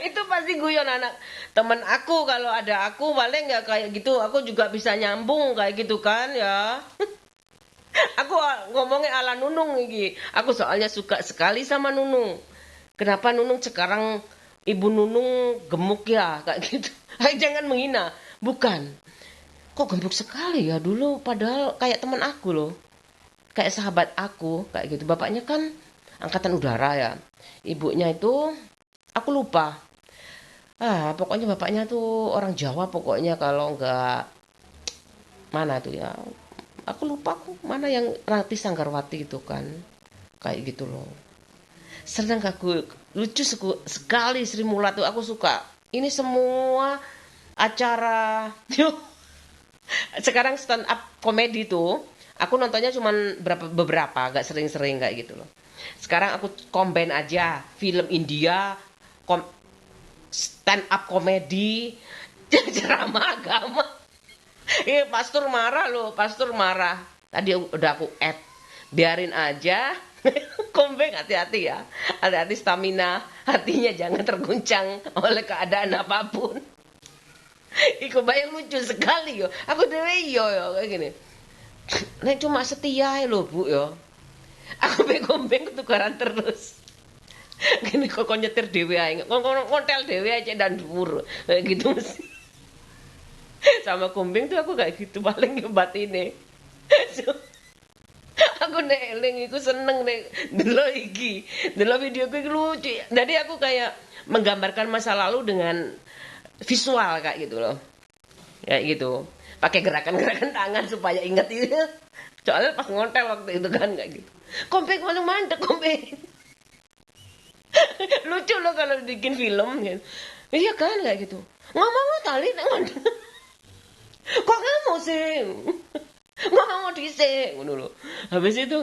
Itu pasti guyon anak temen aku, kalau ada aku paling nggak kayak gitu, aku juga bisa nyambung kayak gitu kan ya. Aku ngomongnya ala Nunung iki, aku soalnya suka sekali sama Nunung. Kenapa Nunung sekarang, ibu Nunung gemuk ya kayak gitu. Jangan menghina, bukan, kok gemuk sekali ya dulu, padahal kayak teman aku loh, kayak sahabat aku kayak gitu. Bapaknya kan angkatan udara ya, ibunya itu aku lupa. Pokoknya bapaknya tuh orang Jawa pokoknya, kalau nggak mana tuh ya. Aku lupa aku mana, yang Rati Sanggarwati itu kan. Kayak gitu loh. Senang aku, lucu sekali Sri Mulat tuh, aku suka. Ini semua acara sekarang stand up komedi tuh, aku nontonnya cuman beberapa, gak sering-sering kayak gitu loh. Sekarang aku combine aja film India, stand up komedi, ceramah agama. Pastor marah loh, pastor marah. Tadi udah aku add, biarin aja. Kombeng, hati-hati ya, hati-hati stamina hatinya jangan terguncang oleh keadaan apapun. Iku bayang lucu sekali yo, aku dewe yo kayak gini. Nek cuma setia lo bu yo, aku be kombeng tukaran terus. Gini kok nyetir dewe aja, ngontel dewe aja dan dhuwur kayak gitu mesti. Sama kumbing tuh aku kayak gitu paling hebat ini. Aku nek eling iku seneng nek delok iki. Delok video iki lucu. Jadi aku kayak menggambarkan masa lalu dengan visual kayak gitu loh. Kayak gitu. Pakai gerakan-gerakan tangan supaya inget itu. Soalnya pas ngontel waktu itu kan kayak gitu. Kompeng mana mandek kompeng. Lucu loh kalau bikin film gitu. Iya kan kayak gitu. Ngomong tali tangan. Kok kamu sih? Ngomong dhisik ngono lho. Habis itu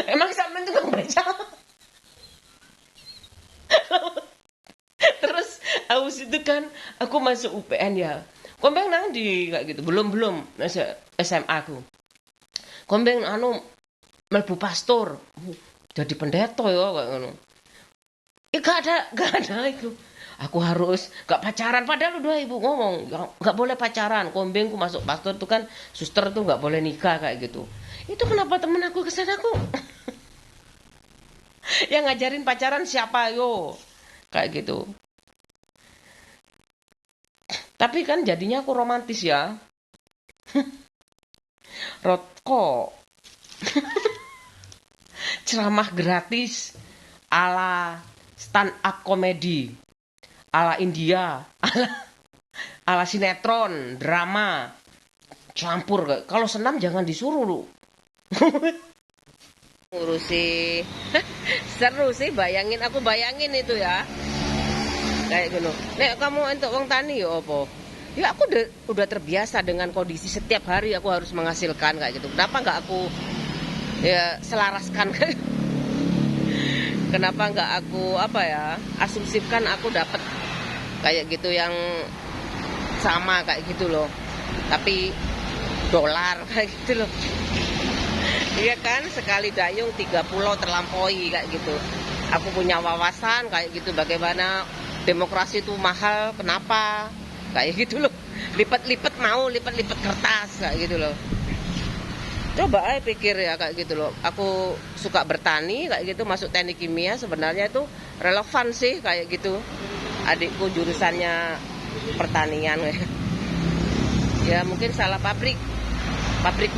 emang sampean tukang baca. Terus aku Terus itu kan aku masuk UPN ya. Kombeng nang di kayak gitu. Belum SMA aku. Kombeng anu mlebu pastor. Jadi pendeta ya kayak ngono. Gak ada itu. Aku harus gak pacaran. Padahal udah ibu ngomong gak boleh pacaran. Kombengku masuk pastor tuh kan suster tuh gak boleh nikah kayak gitu. Itu kenapa temen aku kesana aku yang ngajarin pacaran siapa yo kayak gitu. Tapi kan jadinya aku romantis ya. Rokok, ceramah gratis ala stand up komedi ala India, ala sinetron, drama, campur. Kalau senam jangan disuruh lu. Ngurusi seru sih, aku bayangin itu ya. Kayak gitu. Nek kamu untuk wong tani ya apa? Ya aku udah terbiasa dengan kondisi setiap hari aku harus menghasilkan kayak gitu. Kenapa nggak aku ya selaraskan? Kenapa nggak aku asumsikan aku dapat kayak gitu yang sama kayak gitu loh. Tapi dolar kayak gitu loh. Iya kan, sekali dayung 3 pulau terlampaui kayak gitu. Aku punya wawasan kayak gitu bagaimana demokrasi itu mahal, kenapa? Kayak gitu loh. Lipat-lipat kertas kayak gitu loh. Coba aja pikir ya kayak gitu loh. Aku suka bertani kayak gitu, masuk teknik kimia sebenarnya itu relevan sih kayak gitu. Adikku jurusannya pertanian. Ya mungkin salah pabrik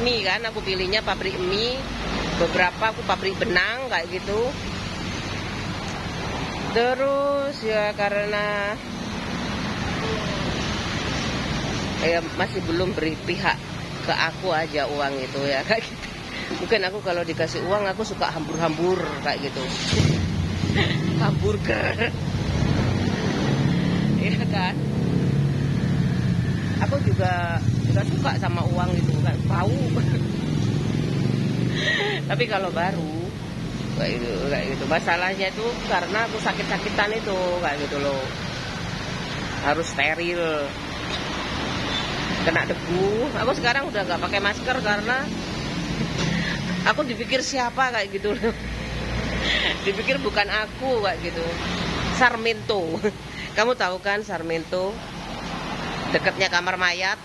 mie kan, aku pilihnya pabrik mie, beberapa aku pabrik benang kayak gitu. Terus ya karena ya masih belum beri pihak ke aku aja uang itu ya kayak gitu. Mungkin aku kalau dikasih uang aku suka hambur-hambur kayak gitu. Hamburger. Iya kan? Aku juga suka sama uang gitu kan, bau. Tapi kalau baru kayak gitu. Masalahnya itu karena aku sakit-sakitan itu kayak gitu loh. Harus steril. Kena debu. Aku sekarang udah nggak pakai masker karena aku dipikir siapa kayak gitu loh. Dipikir bukan aku kayak gitu. Sarmento. Kamu tahu kan Sarmento? Dekatnya kamar mayat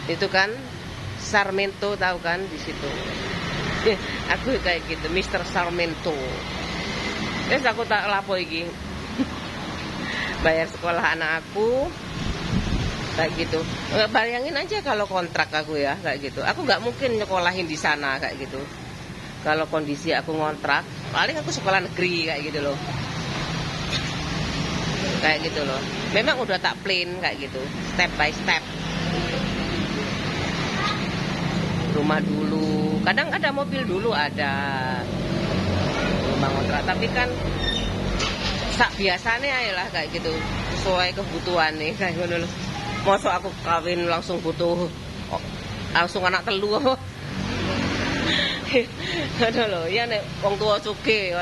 itu kan Sarmento, tahu kan di situ. Aku kayak gitu, Mr. Sarmento. Terus aku tak lapo iki. Bayar sekolah anak aku kayak gitu. Bayangin aja kalau kontrak aku ya kayak gitu. Aku nggak mungkin nyekolahin di sana kayak gitu. Kalau kondisi aku ngontrak, paling aku sekolah negeri kayak gitu loh. Kayak gitu loh. Memang udah tak plan kayak gitu, step by step. Rumah dulu, kadang ada mobil dulu, ada rumah kontrak, tapi kan sak biasanya ya lah kayak gitu, sesuai kebutuhan nih kayak gitu loh. Masa aku kawin langsung butuh langsung anak telu apa? Ngono lho, ya nek wong tua sugih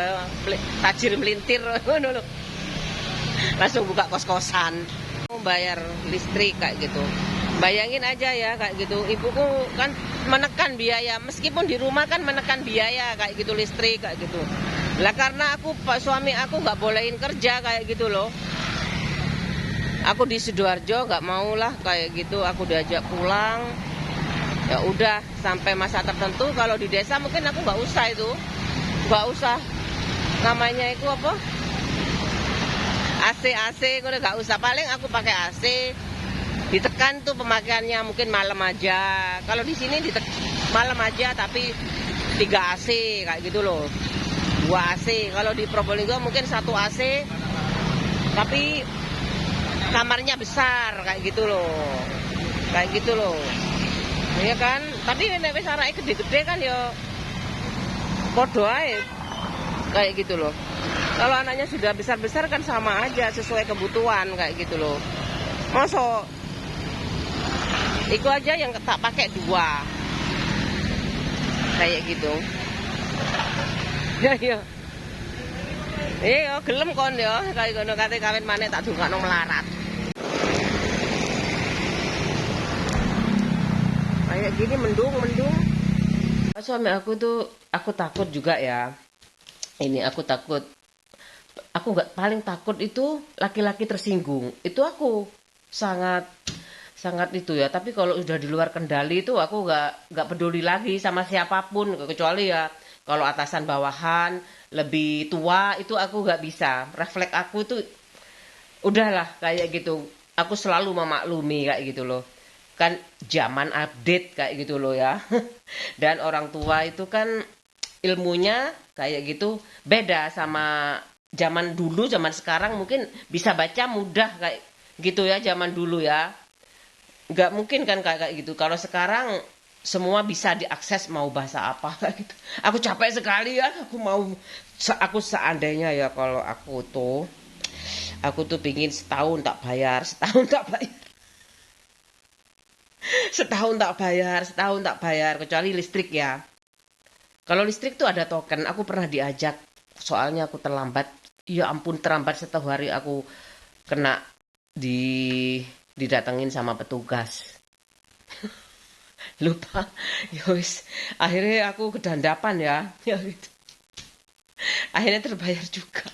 tajir melintir ngono lho. Langsung buka kos-kosan, bayar listrik kayak gitu. Bayangin aja ya kayak gitu. Ibuku kan menekan biaya, meskipun di rumah kan menekan biaya kayak gitu, listrik kayak gitu. Lah karena suami aku nggak bolehin kerja kayak gitu loh. Aku di Sidoarjo nggak mau lah kayak gitu. Aku diajak pulang. Ya udah sampai masa tertentu. Kalau di desa mungkin aku nggak usah itu, nggak usah. Namanya itu apa? AC udah nggak usah, paling aku pakai AC, ditekan tuh pemakaiannya mungkin malam aja. Kalau di sini malam aja tapi 3 AC kayak gitu loh, 2 AC. Kalau di Probolinggo mungkin 1 AC tapi kamarnya besar kayak gitu loh, ya kan. Tapi nek wis arake gede-gede kan ya podo ae kayak gitu loh. Kalau anaknya sudah besar-besar kan sama aja, sesuai kebutuhan kayak gitu loh. Masa itu aja yang tak pakai 2 kayak gitu. Ya iya gelem kon ya kayak ngono, kate kawin maneh tak dongakno melarat. Kayak gini mendung. Suami aku tuh, aku takut juga ya. Ini aku takut. Aku nggak, paling takut itu laki-laki tersinggung. Itu aku sangat sangat itu ya. Tapi kalau udah di luar kendali itu aku nggak peduli lagi sama siapapun, kecuali ya kalau atasan bawahan lebih tua itu aku nggak bisa. Refleks aku tuh udahlah kayak gitu. Aku selalu memaklumi kayak gitu loh. Kan zaman update kayak gitu loh ya. Dan orang tua itu kan ilmunya kayak gitu beda sama zaman dulu, zaman sekarang mungkin bisa baca mudah kayak gitu ya zaman dulu ya. Nggak mungkin kan kayak gitu. Kalau sekarang semua bisa diakses mau bahasa apa kayak gitu. Aku capek sekali ya. Aku seandainya ya kalau aku tuh pingin setahun tak bayar, setahun tak bayar, setahun tak bayar kecuali listrik ya. Kalau listrik tuh ada token. Aku pernah diajak, soalnya aku terlambat. Ya ampun terlambat 1 hari aku kena didatengin sama petugas. Lupa. Ya wis, akhirnya aku kedandapan ya. Ya gitu. Akhirnya terbayar juga.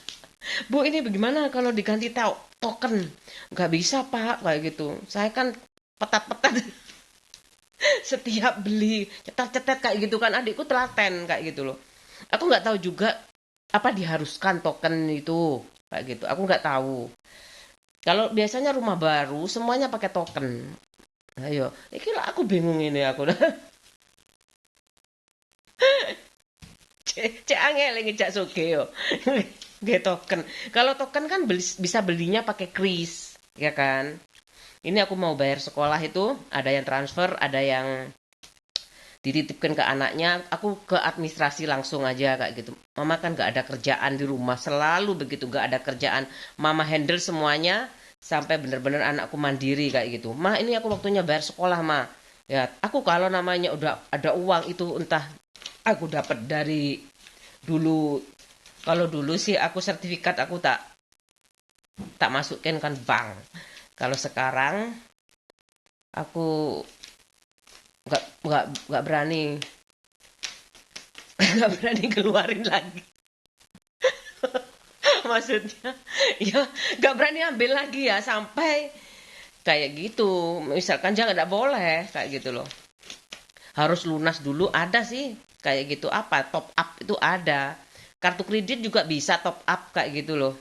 Bu ini bagaimana kalau diganti token? Nggak bisa Pak kayak gitu. Saya kan petat-petat setiap beli cetet-cetet kayak gitu kan, adikku telaten kayak gitu loh. Aku nggak tahu juga apa diharuskan token itu kayak gitu. Aku nggak tahu. Kalau biasanya rumah baru semuanya pakai token. Ayo, iki lah aku bingung ini aku. Cek angel ngejak soge yo. Nggih token. Kalau token kan bisa belinya pakai kris, ya kan? Ini aku mau bayar sekolah itu, ada yang transfer, ada yang dititipkan ke anaknya. Aku ke administrasi langsung aja kayak gitu. Mama kan gak ada kerjaan di rumah, selalu begitu gak ada kerjaan. Mama handle semuanya sampai bener-bener anakku mandiri kayak gitu. Ma ini aku waktunya bayar sekolah ma. Ya aku kalau namanya udah ada uang itu entah aku dapat dari dulu. Kalau dulu sih aku sertifikat aku tak masukin kan bank. Kalau sekarang aku nggak berani nggak berani keluarin lagi. Maksudnya ya nggak berani ambil lagi ya sampai kayak gitu. Misalkan jangan, nggak boleh kayak gitu loh. Harus lunas dulu, ada sih kayak gitu. Apa top up itu ada. Kartu kredit juga bisa top up kayak gitu loh.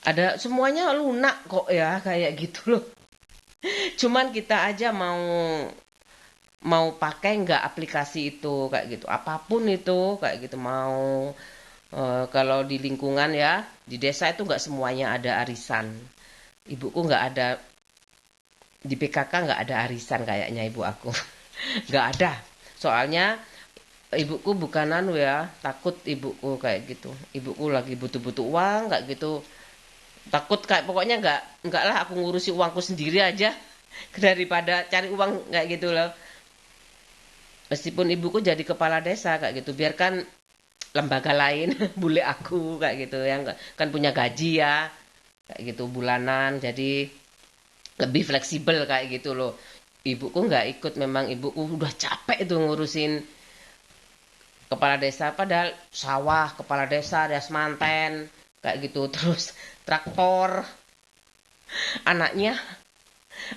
Ada semuanya lunak kok ya kayak gitu loh. Cuman kita aja mau pakai nggak aplikasi itu kayak gitu. Apapun itu kayak gitu mau kalau di lingkungan ya di desa itu nggak semuanya ada arisan. Ibuku nggak ada di PKK, nggak ada arisan kayaknya ibu aku. Nggak ada. Soalnya ibuku bukan anu ya, takut ibuku kayak gitu. Ibuku lagi butuh-butuh uang kayak gitu. Takut kayak pokoknya nggak lah aku ngurusi uangku sendiri aja daripada cari uang kayak gitu loh. Meskipun ibuku jadi kepala desa kayak gitu, biarkan lembaga lain bule aku kayak gitu yang kan punya gaji ya kayak gitu bulanan, jadi lebih fleksibel kayak gitu loh. Ibuku nggak ikut, memang ibuku udah capek tuh ngurusin kepala desa, padahal sawah kepala desa ada semanten kayak gitu terus traktor anaknya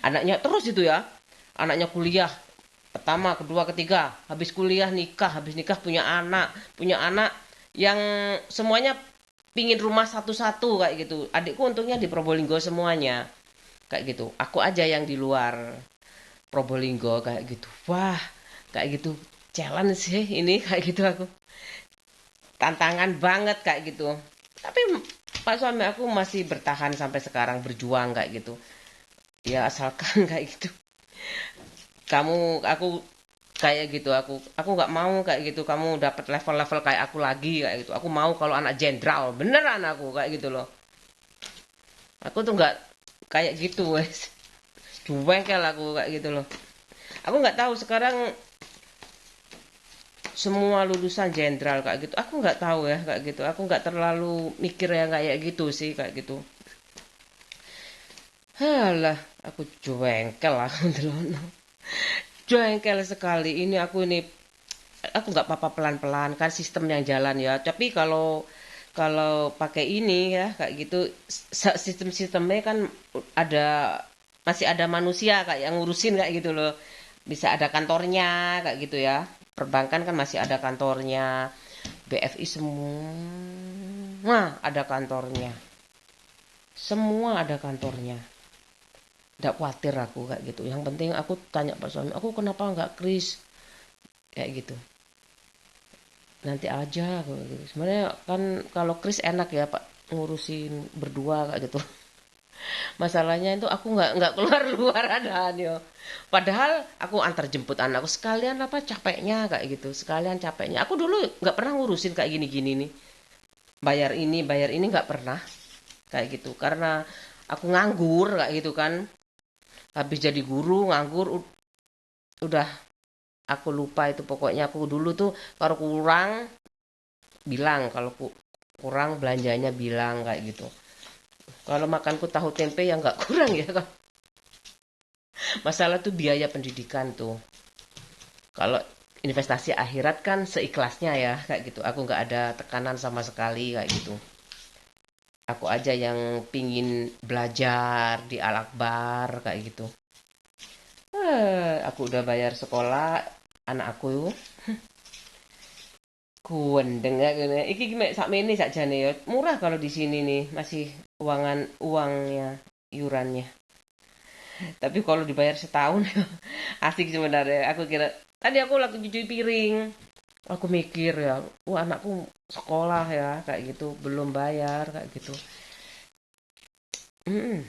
anaknya terus itu ya, anaknya kuliah pertama kedua ketiga, habis kuliah nikah, habis nikah punya anak yang semuanya pingin rumah satu-satu kayak gitu. Adikku untungnya di Probolinggo semuanya kayak gitu, aku aja yang di luar Probolinggo kayak gitu. Wah kayak gitu challenge sih ini kayak gitu, aku tantangan banget kayak gitu. Tapi pak suami aku masih bertahan sampai sekarang, berjuang kayak gitu ya, asalkan kayak gitu aku kayak gitu, aku nggak mau kayak gitu kamu dapat level-level kayak aku lagi kayak gitu. Aku mau kalau anak jenderal beneran aku kayak gitu loh. Aku tuh nggak kayak gitu wes, duwengkel aku kayak gitu loh. Aku nggak tahu sekarang semua lulusan jenderal kayak gitu, aku nggak tahu ya kayak gitu. Aku nggak terlalu mikir yang kayak gitu sih kayak gitu. Halah aku jengkel aku ndelono. Jengkel sekali. Aku nggak apa-apa pelan-pelan kan sistem yang jalan ya. Tapi kalau kalau pakai ini ya kayak gitu sistem-sistemnya kan ada masih ada manusia kayak yang ngurusin kayak gitu loh. Bisa ada kantornya kayak gitu ya. Perbankan kan masih ada kantornya. BFI semua ada kantornya. Semua ada kantornya. Nggak khawatir aku kayak gitu. Yang penting aku tanya Pak suami, aku kenapa nggak kris kayak gitu. Nanti aja aku gitu. Sebenarnya kan kalau kris enak ya Pak ngurusin berdua kayak gitu. Masalahnya itu aku nggak keluar luar adaan yo. Padahal aku antar jemput anakku sekalian apa capeknya kayak gitu. Sekalian capeknya. Aku dulu nggak pernah ngurusin kayak gini-gini nih. Bayar ini nggak pernah kayak gitu. Karena aku nganggur kayak gitu kan. Habis jadi guru nganggur udah aku lupa itu pokoknya aku dulu tuh kalau kurang bilang kalau kurang belanjanya bilang kayak gitu. Kalau makanku tahu tempe ya nggak kurang ya. Masalah tuh biaya pendidikan tuh. Kalau investasi akhirat kan seikhlasnya ya kayak gitu. Aku nggak ada tekanan sama sekali kayak gitu. Aku aja yang pingin belajar di Al-Akbar kayak gitu. Aku udah bayar sekolah anak aku kuwendeng ya gini. Iki gimana sakmene sakjane ya. Murah kalau di sini nih masih uangnya iurannya. Tapi kalau dibayar setahun asik sebenarnya. Aku kira tadi aku lagi cuci piring. Aku mikir ya, wah anakku sekolah ya kayak gitu, belum bayar kayak gitu. Mm,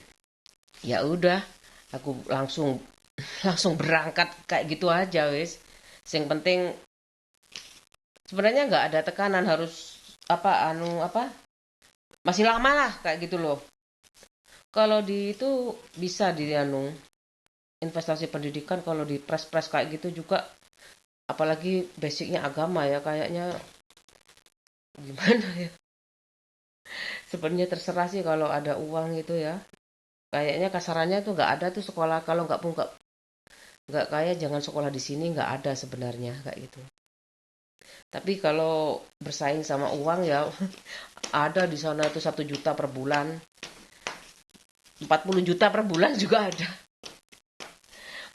ya udah, aku langsung langsung berangkat kayak gitu aja wis. Yang penting sebenarnya nggak ada tekanan harus apa masih lama lah kayak gitu loh. Kalau di itu bisa di investasi pendidikan kalau di press kayak gitu juga apalagi basicnya agama ya kayaknya gimana ya sebenarnya terserah sih kalau ada uang gitu ya kayaknya kasarannya tuh nggak ada tuh sekolah kalau nggak kaya jangan sekolah di sini nggak ada sebenarnya kayak gitu tapi kalau bersaing sama uang ya ada di sana tuh 1 juta per bulan 40 juta per bulan juga ada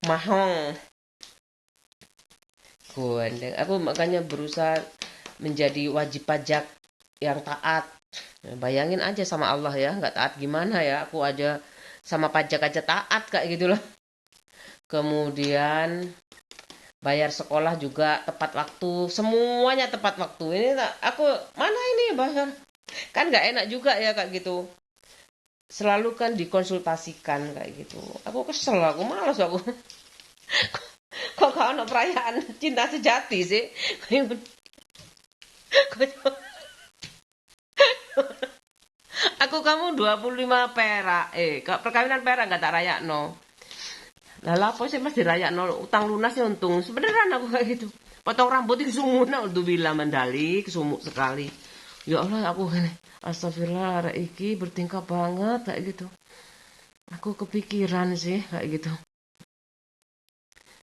mahal aku makanya berusaha menjadi wajib pajak yang taat. Bayangin aja sama Allah ya, nggak taat gimana ya? Aku aja sama pajak aja taat kayak gitu loh. Kemudian bayar sekolah juga tepat waktu, semuanya tepat waktu. Ini aku mana ini bayar? Kan nggak enak juga ya kayak gitu. Selalu kan dikonsultasikan kayak gitu. Aku kesel, aku malas aku. Kok kau ada perayaan cinta sejati sih? Aku kamu 25 perak. Perkawinan perak nggak tak rayak no. Lah lapo sih mas dirayak no utang lunas ya untung. Sebeneran aku kayak gitu. Potong rambut itu sumuna untuk bilang mandali, kesumuk sekali. Ya Allah aku ini astagfirullah arek iki bertingkah banget kayak gitu. Aku kepikiran sih kayak gitu.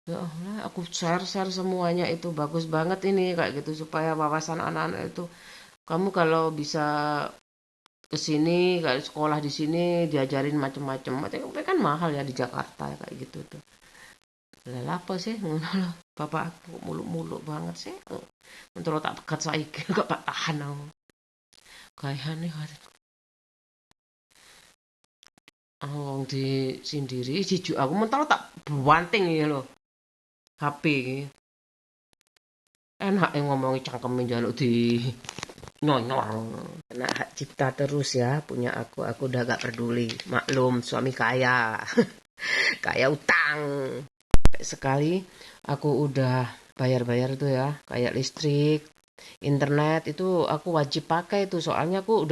Ya Allah, aku share semuanya itu bagus banget ini kayak gitu supaya wawasan anak-anak itu kamu kalau bisa ke sini kayak sekolah di sini diajarin macem-macem tapi kan mahal ya di Jakarta kayak gitu tuh lah apa sih ngono loh bapak aku muluk-muluk banget sih untuk tak pekat saiki gak pak tahan aku kayak nih oh di sendiri jujur aku mentol tak banting ya loh HP enak yang ngomongin cangkemin jaluk di nyonyor kena hak cipta terus ya punya aku udah gak peduli maklum suami kaya kaya utang sekali aku udah bayar-bayar tuh ya kayak listrik internet itu aku wajib pakai tuh soalnya aku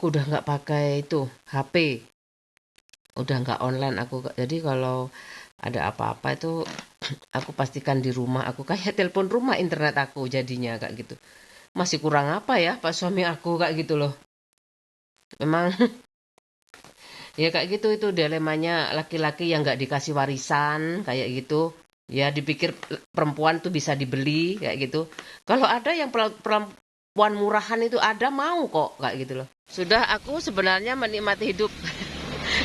udah nggak pakai itu HP udah nggak online aku jadi kalau ada apa-apa itu aku pastikan di rumah aku kayak telepon rumah internet aku jadinya kayak gitu masih kurang apa ya pak suami aku kayak gitu loh memang Ya kayak gitu, itu dilemanya laki-laki yang nggak dikasih warisan kayak gitu. Ya dipikir perempuan tuh bisa dibeli kayak gitu. Kalau ada yang perempuan murahan itu ada, mau kok kayak gitu loh. Sudah, aku sebenarnya menikmati hidup.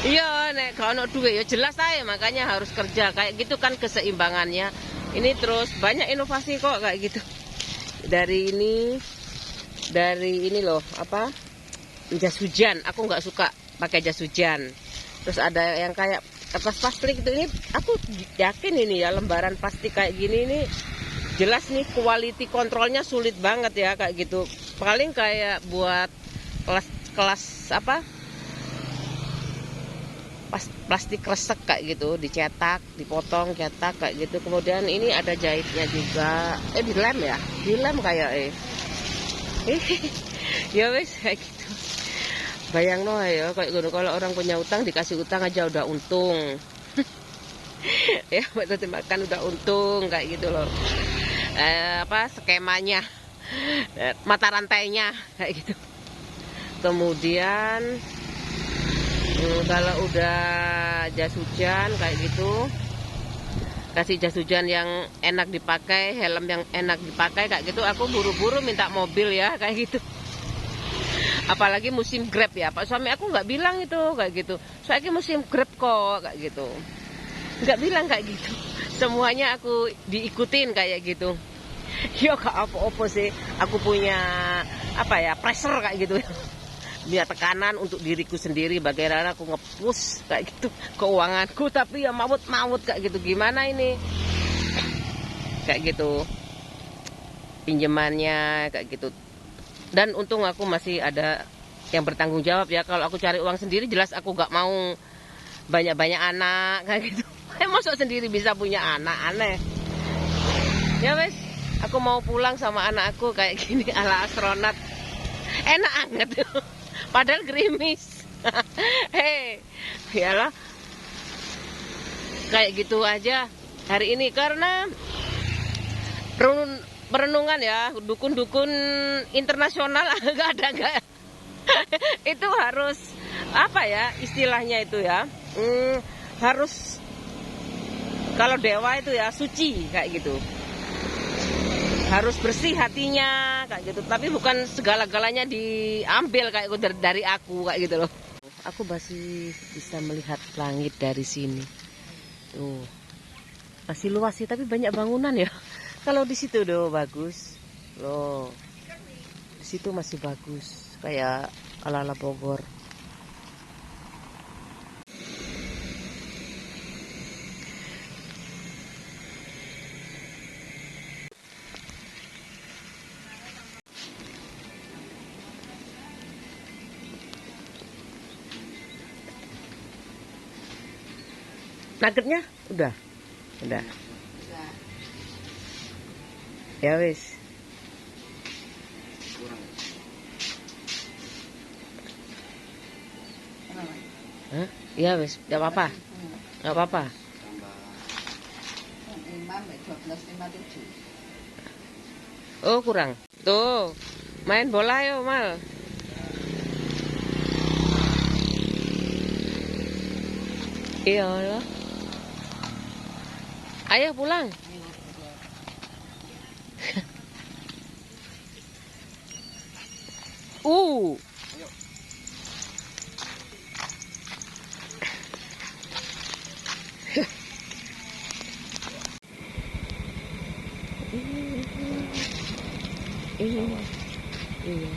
Iya, nek kalau duit ya jelas saya, makanya harus kerja kayak gitu kan keseimbangannya. Ini terus banyak inovasi kok kayak gitu. Dari ini loh, apa? Jas hujan, aku nggak suka pakai jas hujan. Terus ada yang kayak kertas plastik itu, ini aku yakin ini ya, lembaran plastik kayak gini ini jelas nih quality kontrolnya sulit banget ya kayak gitu. Paling kayak buat kelas apa, plastik resek kayak gitu, dicetak, dipotong, cetak kayak gitu. Kemudian ini ada jahitnya juga, dilem kayak ya wes kayak gitu. Bayang no ya kayak gitu, kalau orang punya utang dikasih utang aja udah untung. Ya betul, makan udah untung kayak gitu loh. Apa skemanya, mata rantainya kayak gitu. Kemudian kalau udah jas hujan kayak gitu, kasih jas hujan yang enak dipakai, helm yang enak dipakai kayak gitu. Aku buru-buru minta mobil ya kayak gitu. Apalagi musim Grab ya, Pak suami aku nggak bilang itu kayak gitu. Soalnya musim Grab kok kayak gitu. Nggak bilang kayak gitu. Semuanya aku diikutin kayak gitu. Ya gak apa-apa sih. Aku punya apa ya, pressure kayak gitu. Punya tekanan untuk diriku sendiri, bagaimana aku nge-push kayak gitu keuanganku, tapi ya maut-maut kayak gitu. Gimana ini? Kayak gitu. Pinjamannya kayak gitu. Dan untung aku masih ada yang bertanggung jawab ya. Kalau aku cari uang sendiri jelas aku gak mau banyak-banyak anak kayak gitu. Masuk sendiri bisa punya anak, aneh. Ya wes, aku mau pulang sama anak aku kayak gini ala astronot. Enak banget. Padahal gerimis. Hei, yalah. Kayak gitu aja hari ini karena perenungan ya, dukun-dukun internasional enggak. Itu harus apa ya istilahnya itu ya, harus, kalau dewa itu ya suci kayak gitu, harus bersih hatinya kayak gitu. Tapi bukan segala-galanya diambil kayak gitu dari aku kayak gitu loh. Aku masih bisa melihat langit dari sini tuh, masih luas sih tapi banyak bangunan ya. Kalau di situ doh bagus loh, di situ masih bagus kayak ala-ala Bogor. Nuggetnya udah. Ya wis. Hah? Ya wis, enggak apa-apa. Enggak apa-apa. Oh, kurang. Tuh. Main bola yuk, Mal. Iya loh. Ayo pulang. Uh. Iya.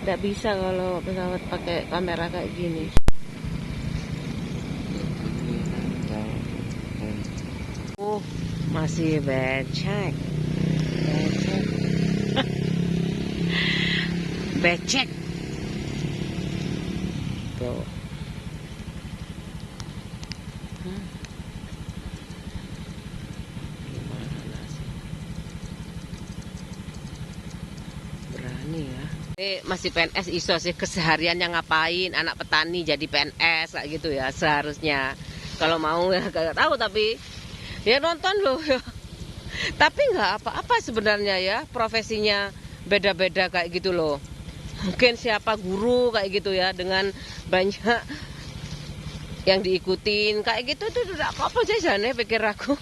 Nggak bisa kalau pesawat pakai kamera kayak gini. Masih becek. Becek. Tuh. Gimana sih? Berani ya. Masih PNS iso sih, kesehariannya ngapain, anak petani jadi PNS kayak gitu ya seharusnya. Kalau mau ya gak tahu, tapi ya nonton loh ya. Tapi nggak apa-apa sebenarnya ya, profesinya beda-beda kayak gitu loh. Mungkin siapa guru kayak gitu ya, dengan banyak yang diikutin kayak gitu tuh udah apa jajane pikir aku.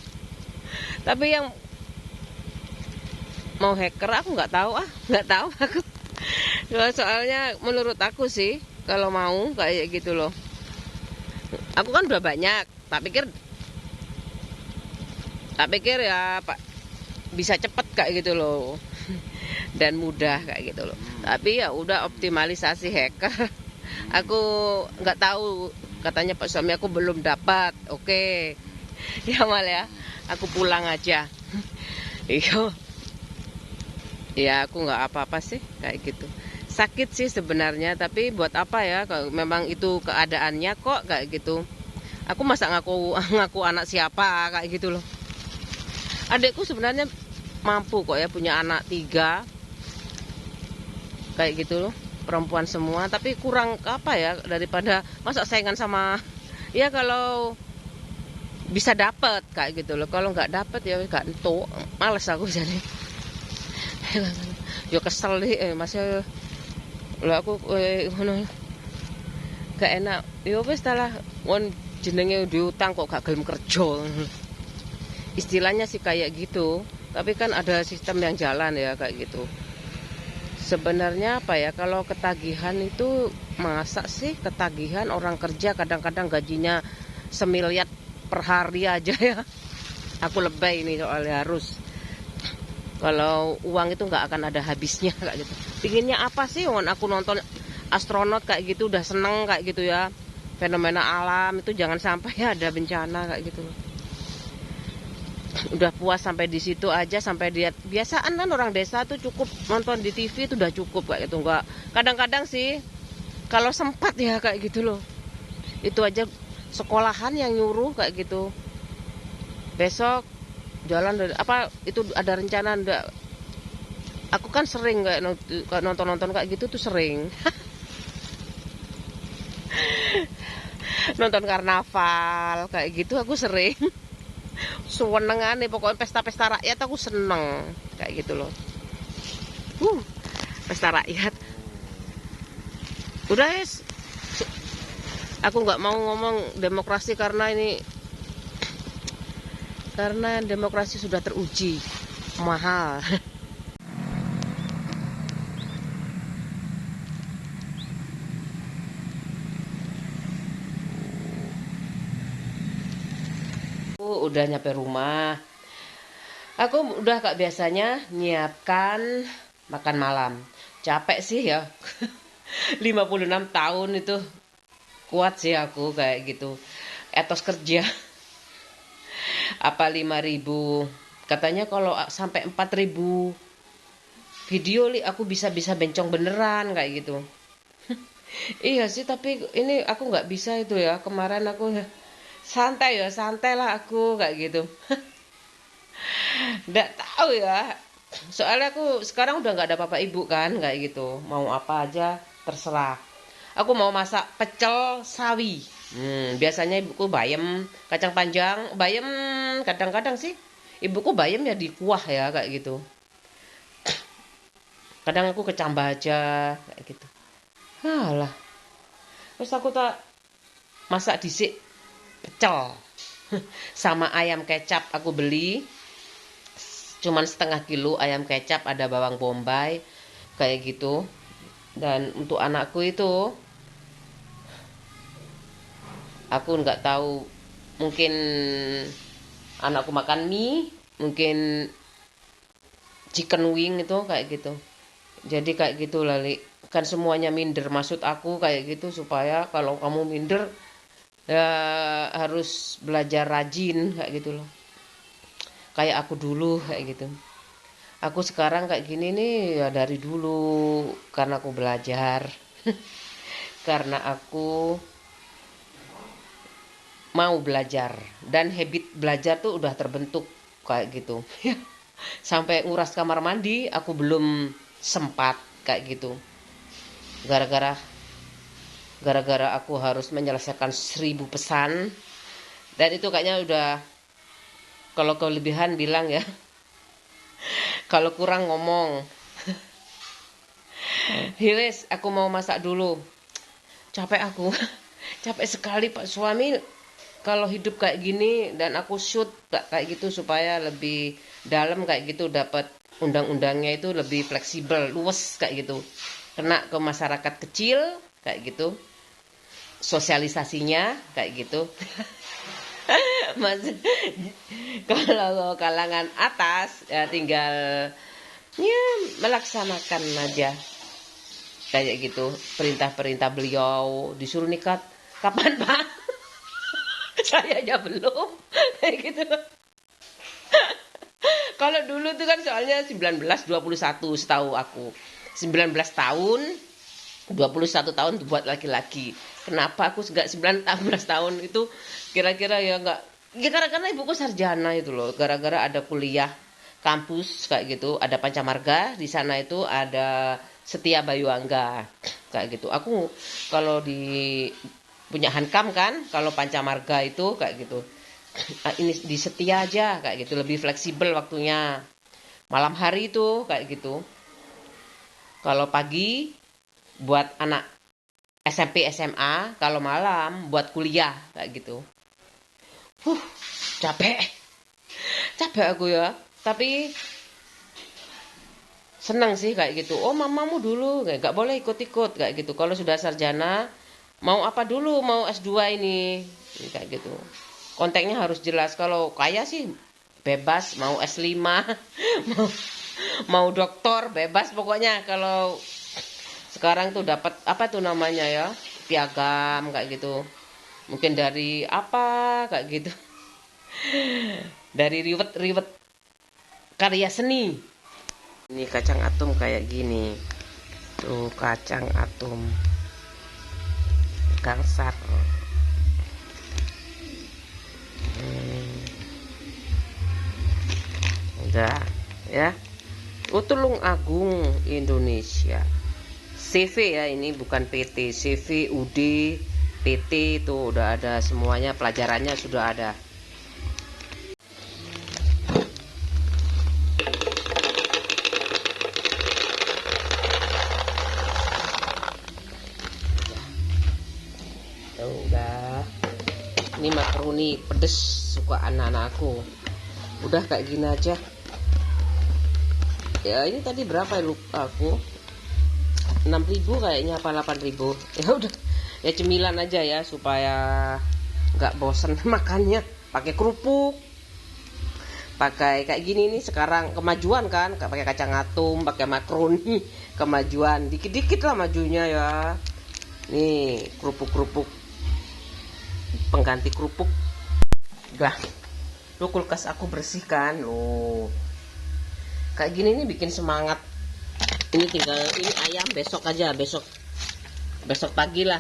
Tapi yang mau hacker aku nggak tahu aku. Soalnya menurut aku sih kalau mau kayak gitu loh. Aku kan udah banyak, tak pikir ya Pak bisa cepet kayak gitu loh. Dan mudah kayak gitu loh. Tapi ya udah optimalisasi hacker. Aku nggak tahu, katanya Pak suami aku belum dapat. Oke. Ya mal ya. Aku pulang aja. Iya. Ya aku nggak apa-apa sih kayak gitu. Sakit sih sebenarnya, tapi buat apa ya kalau memang itu keadaannya kok kayak gitu. Aku masa ngaku anak siapa kayak gitu loh. Adikku sebenarnya mampu kok ya punya anak 3 kayak gitu loh, perempuan semua, tapi kurang apa ya daripada masa saingan sama ya kalau bisa dapat kayak gitu loh. Kalau nggak dapat ya nggak entuk, males aku jadi. Yo kesel deh masih lo aku ngono gak enak. Yo wis lah won jenenge diutang kok gak gelem kerja. Istilahnya sih kayak gitu, tapi kan ada sistem yang jalan ya kayak gitu. Sebenarnya apa ya, kalau ketagihan itu masa sih ketagihan orang kerja kadang-kadang gajinya semiliar per hari aja ya. Aku lebay ini soalnya harus. Kalau uang itu nggak akan ada habisnya kayak gitu. Pinginnya apa sih? Aku nonton astronot kayak gitu udah seneng kayak gitu ya. Fenomena alam itu jangan sampai ada bencana kayak gitu. Udah puas sampai di situ aja, sampai dia biasaan kan orang desa tuh cukup nonton di TV itu udah cukup kayak gitu. Enggak, kadang-kadang sih kalau sempat ya kayak gitu loh. Itu aja sekolahan yang nyuruh kayak gitu. Besok jalan apa itu ada rencana enggak. Aku kan sering kayak nonton-nonton kayak gitu tuh sering. Nonton karnaval kayak gitu aku sering. Senengan nih pokoknya pesta-pesta rakyat aku seneng kayak gitu loh. Pesta rakyat. Udah guys. Aku nggak mau ngomong demokrasi karena demokrasi sudah teruji mahal. Aku udah nyampe rumah. Aku udah kak biasanya nyiapkan makan malam. Capek sih ya. 56 tahun itu kuat sih aku kayak gitu. Etos kerja. Apa 5.000. Katanya kalau sampai 4.000 video aku bisa bencong beneran kayak gitu. Iya sih, tapi ini aku nggak bisa itu ya. Kemarin aku santai lah aku kayak gitu. Nggak tahu ya. Soalnya aku sekarang udah nggak ada bapak ibu kan kayak gitu. Mau apa aja terserah. Aku mau masak pecel sawi. Biasanya ibuku bayam, kacang panjang, bayam kadang-kadang sih. Ibuku bayam ya di kuah ya kayak gitu. Kadang aku kecambah aja kayak gitu. Halah. Terus aku tak masak disik pecel. Sama ayam kecap aku beli. Cuman setengah kilo ayam kecap, ada bawang bombay kayak gitu. Dan untuk anakku itu aku nggak tahu, mungkin anakku makan mie, mungkin chicken wing itu kayak gitu. Jadi kayak gitu lali kan semuanya minder, maksud aku kayak gitu supaya kalau kamu minder ya harus belajar rajin kayak gitu loh. Kayak aku dulu kayak gitu. Aku sekarang kayak gini nih ya dari dulu karena aku belajar. Karena aku mau belajar dan habit belajar tuh udah terbentuk kayak gitu. Sampai nguras kamar mandi aku belum sempat kayak gitu. Gara-gara aku harus menyelesaikan 1.000 pesan. Dan itu kayaknya udah, kalau kelebihan bilang ya. Kalau kurang ngomong. Hilis, aku mau masak dulu. Capek aku. Capek sekali Pak suami kalau hidup kayak gini, dan aku shoot kayak gitu supaya lebih dalam kayak gitu, dapat undang-undangnya itu lebih fleksibel, luwes kayak gitu. Kena ke masyarakat kecil kayak gitu. Sosialisasinya kayak gitu. Mas, kalau kalangan atas ya tinggal ya melaksanakan aja kayak gitu perintah-perintah beliau. Disuruh nikah kapan Pak? Saya aja belum kayak gitu. Kalau dulu tuh kan soalnya 1921 setahu aku. 19 tahun, 21 tahun buat laki-laki. Kenapa aku enggak 19 tahun itu kira-kira ya enggak. Ya karena ibuku sarjana itu loh. Gara-gara ada kuliah kampus kayak gitu, ada Pancamarga, di sana itu ada Setia Bayu Angga kayak gitu. Aku kalau di punya Hankam kan, kalau Pancamarga itu kayak gitu. Ini di Setia aja kayak gitu, lebih fleksibel waktunya. Malam hari itu kayak gitu. Kalau pagi buat anak SMP SMA, kalau malam buat kuliah kayak gitu. Huh, capek. Capek aku ya. Tapi senang sih kayak gitu. Oh, mamamu dulu nggak boleh ikut-ikut kayak gitu. Kalau sudah sarjana, mau apa dulu? Mau S2 ini kayak gitu. Konteksnya harus jelas. Kalau kaya sih bebas, mau S5, mau doktor bebas pokoknya. Kalau sekarang tuh dapat apa tuh namanya ya? Piagam kayak gitu. Mungkin dari apa kayak gitu. Dari riwet-riwet karya seni. Ini kacang atom kayak gini. Tuh kacang atom. Gangsar. Udah ya. Tulung Agung Indonesia. CV ya, ini bukan PT. CV, UD, PT itu udah ada semuanya, pelajarannya sudah ada. Udah. Ini makaroni pedes suka anak-anak aku. Udah kayak gini aja. Ya ini tadi berapa ya lupa aku. 6.000 kayaknya apa 8.000. Ya udah. Ya cemilan aja ya supaya nggak bosen makannya. Pakai kerupuk. Pakai kayak gini nih sekarang kemajuan kan, pakai kacang atom, pakai makaroni, kemajuan. Dikit-dikit lah majunya ya. Nih, kerupuk-kerupuk pengganti kerupuk. Udah. Lu kulkas aku bersihkan. Loh. Kayak gini nih bikin semangat. Ini tinggal ini ayam besok aja, besok pagi lah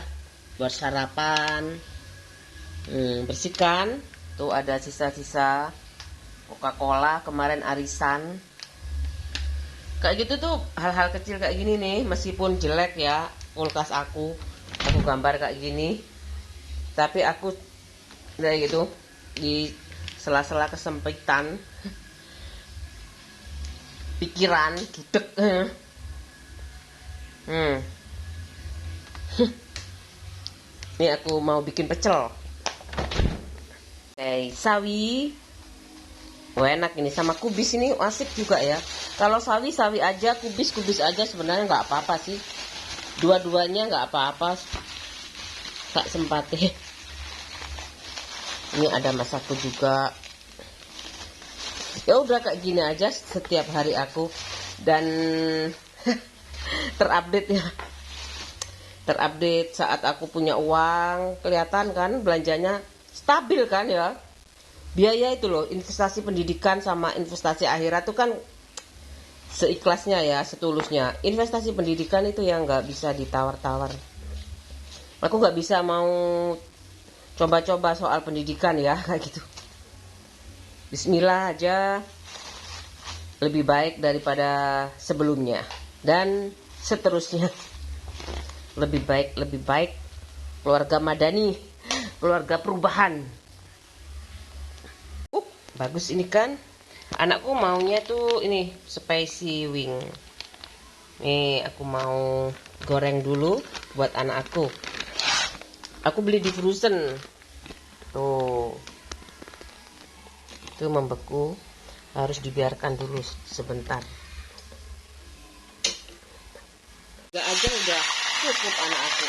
buat sarapan. Bersihkan. Tuh ada sisa-sisa Coca-Cola kemarin arisan. Kayak gitu tuh hal-hal kecil kayak gini nih, meskipun jelek ya kulkas aku gambar kayak gini. Tapi aku kayak gitu di sela-sela kesempitan pikiran gudeg. Ini aku mau bikin pecel. Sawi. Oh, enak ini sama kubis ini asik juga ya. Kalau sawi aja, kubis aja sebenarnya nggak apa-apa sih. Dua-duanya nggak apa-apa. Tak sempati. Ini ada masaku juga. Ya udah kayak gini aja setiap hari aku, dan terupdate ya. Terupdate saat aku punya uang, kelihatan kan belanjanya stabil kan ya. Biaya itu loh, investasi pendidikan sama investasi akhirat itu kan seikhlasnya ya, setulusnya. Investasi pendidikan itu yang nggak bisa ditawar-tawar. Aku nggak bisa mau coba-coba soal pendidikan ya kayak gitu. Bismillah aja, lebih baik daripada sebelumnya, dan seterusnya. Lebih baik keluarga madani, keluarga perubahan. Bagus ini kan. Anakku maunya tuh ini spicy wing. Nih aku mau goreng dulu buat anak aku. Aku beli di frozen. Tuh. Itu membeku. Harus dibiarkan dulu sebentar. Gak aja udah cukup anak aku.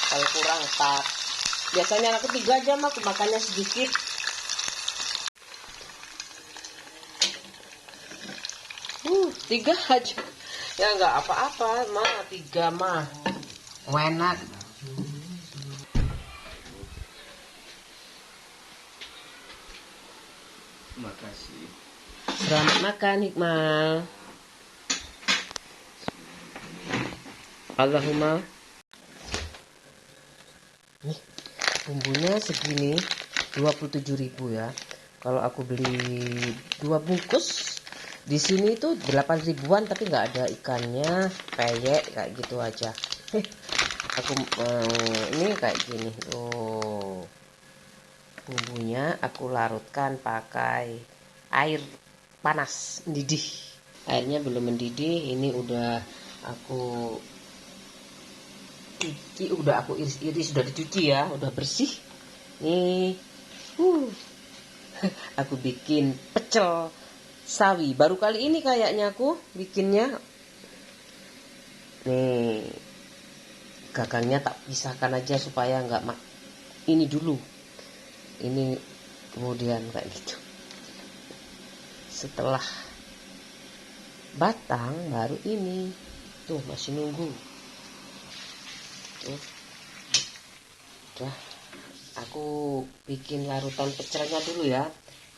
Kalau kurang tak. Biasanya aku 3 jam aku makannya sedikit. Tiga aja. Ya nggak apa-apa, mah 3 mah. Enak. Makasih. Selamat makan, Hikmal. Allahumma. Nih, bumbunya segini 27.000 ya. Kalau aku beli 2 bungkus di sini itu 8 ribuan, tapi nggak ada ikannya, peyek kayak gitu aja. Aku ini kayak gini. Oh, bumbunya aku larutkan pakai air panas mendidih. Airnya belum mendidih, ini udah aku cuci, udah aku iris-iris, sudah dicuci ya, udah bersih. Nih, aku bikin pecel sawi. Baru kali ini kayaknya aku bikinnya. Nih, gagangnya tak pisahkan aja supaya nggak ini dulu. Ini kemudian kayak gitu. Setelah batang baru ini. Tuh masih nunggu. Tuh. Udah. Aku bikin larutan pecelnya dulu ya.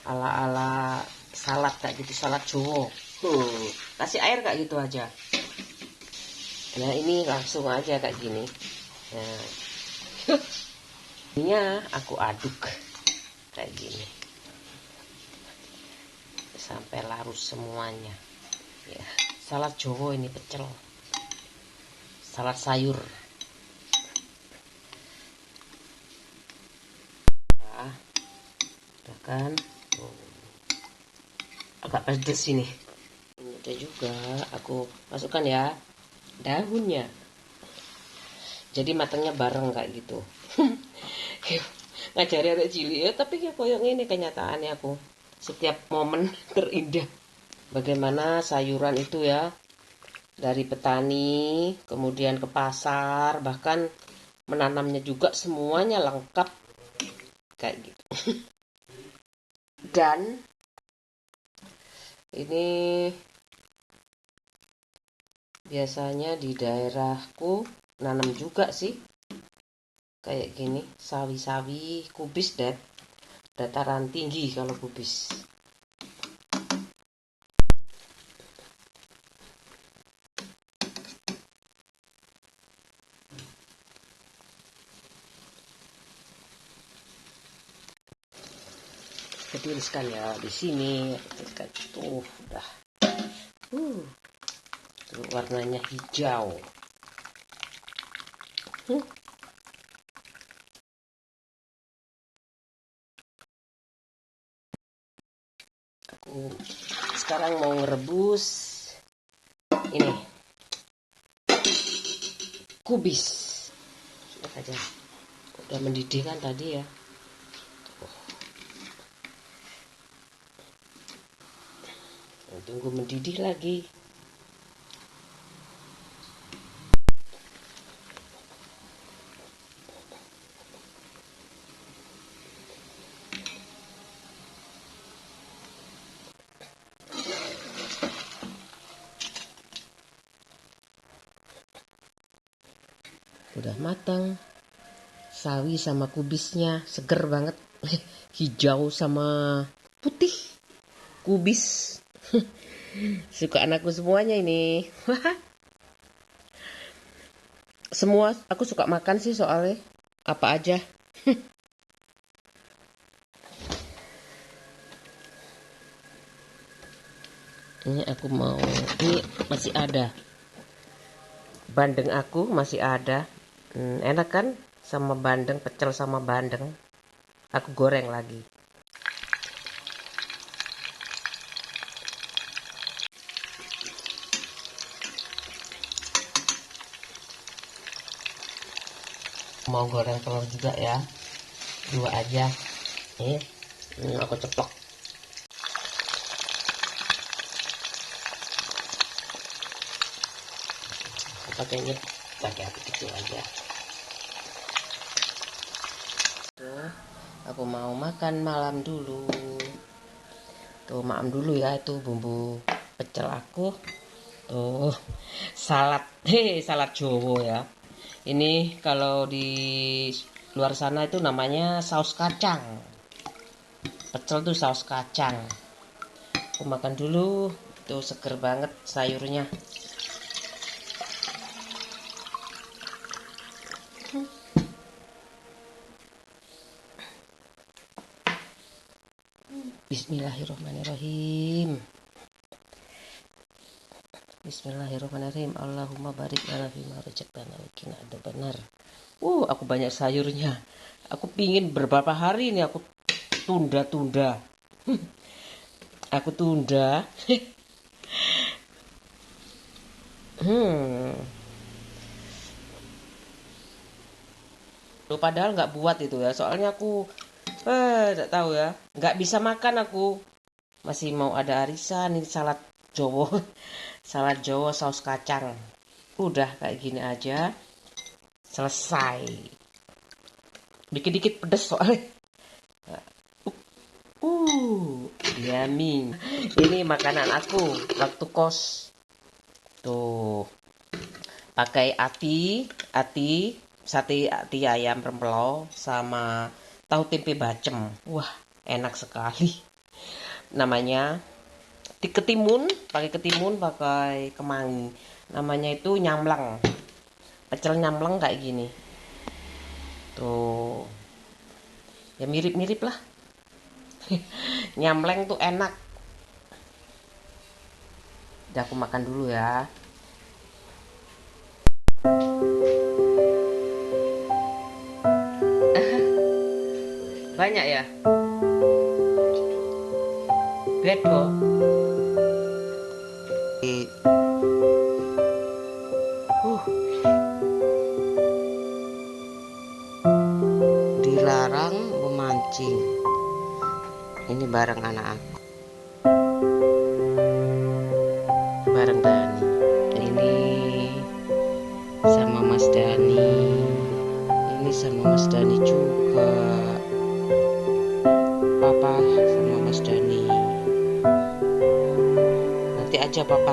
Ala-ala salad kayak gitu, salad Jawa. Kasih air kayak gitu aja. Nah, ini langsung aja kayak gini. Nah, ininya aku aduk kayak gini sampai larut semuanya. Ya, salad Jawa ini pecel. Salad sayur. Nah, udah kan? Agak pedes ini. Ini ada juga aku masukkan ya daunnya. Jadi matangnya bareng kayak gitu. Ngajari anak cilik ya, tapi ya koyong ini kenyataannya aku. Setiap momen terindah. Bagaimana sayuran itu ya, dari petani, kemudian ke pasar, bahkan menanamnya juga semuanya lengkap kayak gitu. Dan ini biasanya di daerahku nanam juga sih kayak gini, sawi-sawi kubis, dataran tinggi kalau kubis. Tiriskan ya di sini, tiriskan tuh udah. Tuh, warnanya hijau. Aku sekarang mau ngerebus ini kubis. Sudah aja, udah mendidih kan tadi ya. Tunggu mendidih lagi. Udah matang. Sawi sama kubisnya seger banget. Hijau sama putih. Kubis. Suka anakku semuanya ini. Semua aku suka makan sih soalnya. Apa aja. Ini aku mau. Ini masih ada. Bandeng aku masih ada. Enak kan? Sama bandeng, pecel sama bandeng. Aku goreng lagi. Mau goreng telur juga ya, 2 aja. Aku ceplok. Pakainya pakai api kecil aja. Tuh, aku mau makan malam dulu. Tuh, makan dulu ya, itu bumbu pecel aku. Tuh, salad, salad Jawa ya. Ini kalau di luar sana itu namanya saus kacang. Pecel tuh saus kacang. Aku makan dulu. Tuh, seger banget sayurnya. Bismillahirrahmanirrahim. Bismillahirrahmanirrahim. Allahumma barik lana fima razaqtana wa qina adzabannar. Aku banyak sayurnya. Aku pingin beberapa hari ini aku tunda. Aku tunda. Loh, padahal nggak buat itu ya. Soalnya aku nggak tahu ya. Nggak bisa makan aku. Masih mau ada arisan ini salad Jawa. Salad Jawa saus kacang. Udah kayak gini aja. Selesai. Dikit-dikit pedes soalnya. Yummy. Ini makanan aku waktu kos. Tuh. Pakai sate ati ayam rempelo sama tahu tempe bacem. Wah, enak sekali. Namanya ketimun, pakai kemangi. Namanya itu nyamlang. Pecel nyamlang kayak gini. Tuh. Ya mirip-mirip lah. Nyamleng tuh enak. Udah, aku makan dulu ya. Banyak ya? Bedo. Dilarang memancing. Ini bareng anak aku. Bareng Dani. Ini sama Mas Dani. Ini sama Mas Dani juga. Papa sama Mas Dani. Nanti aja papa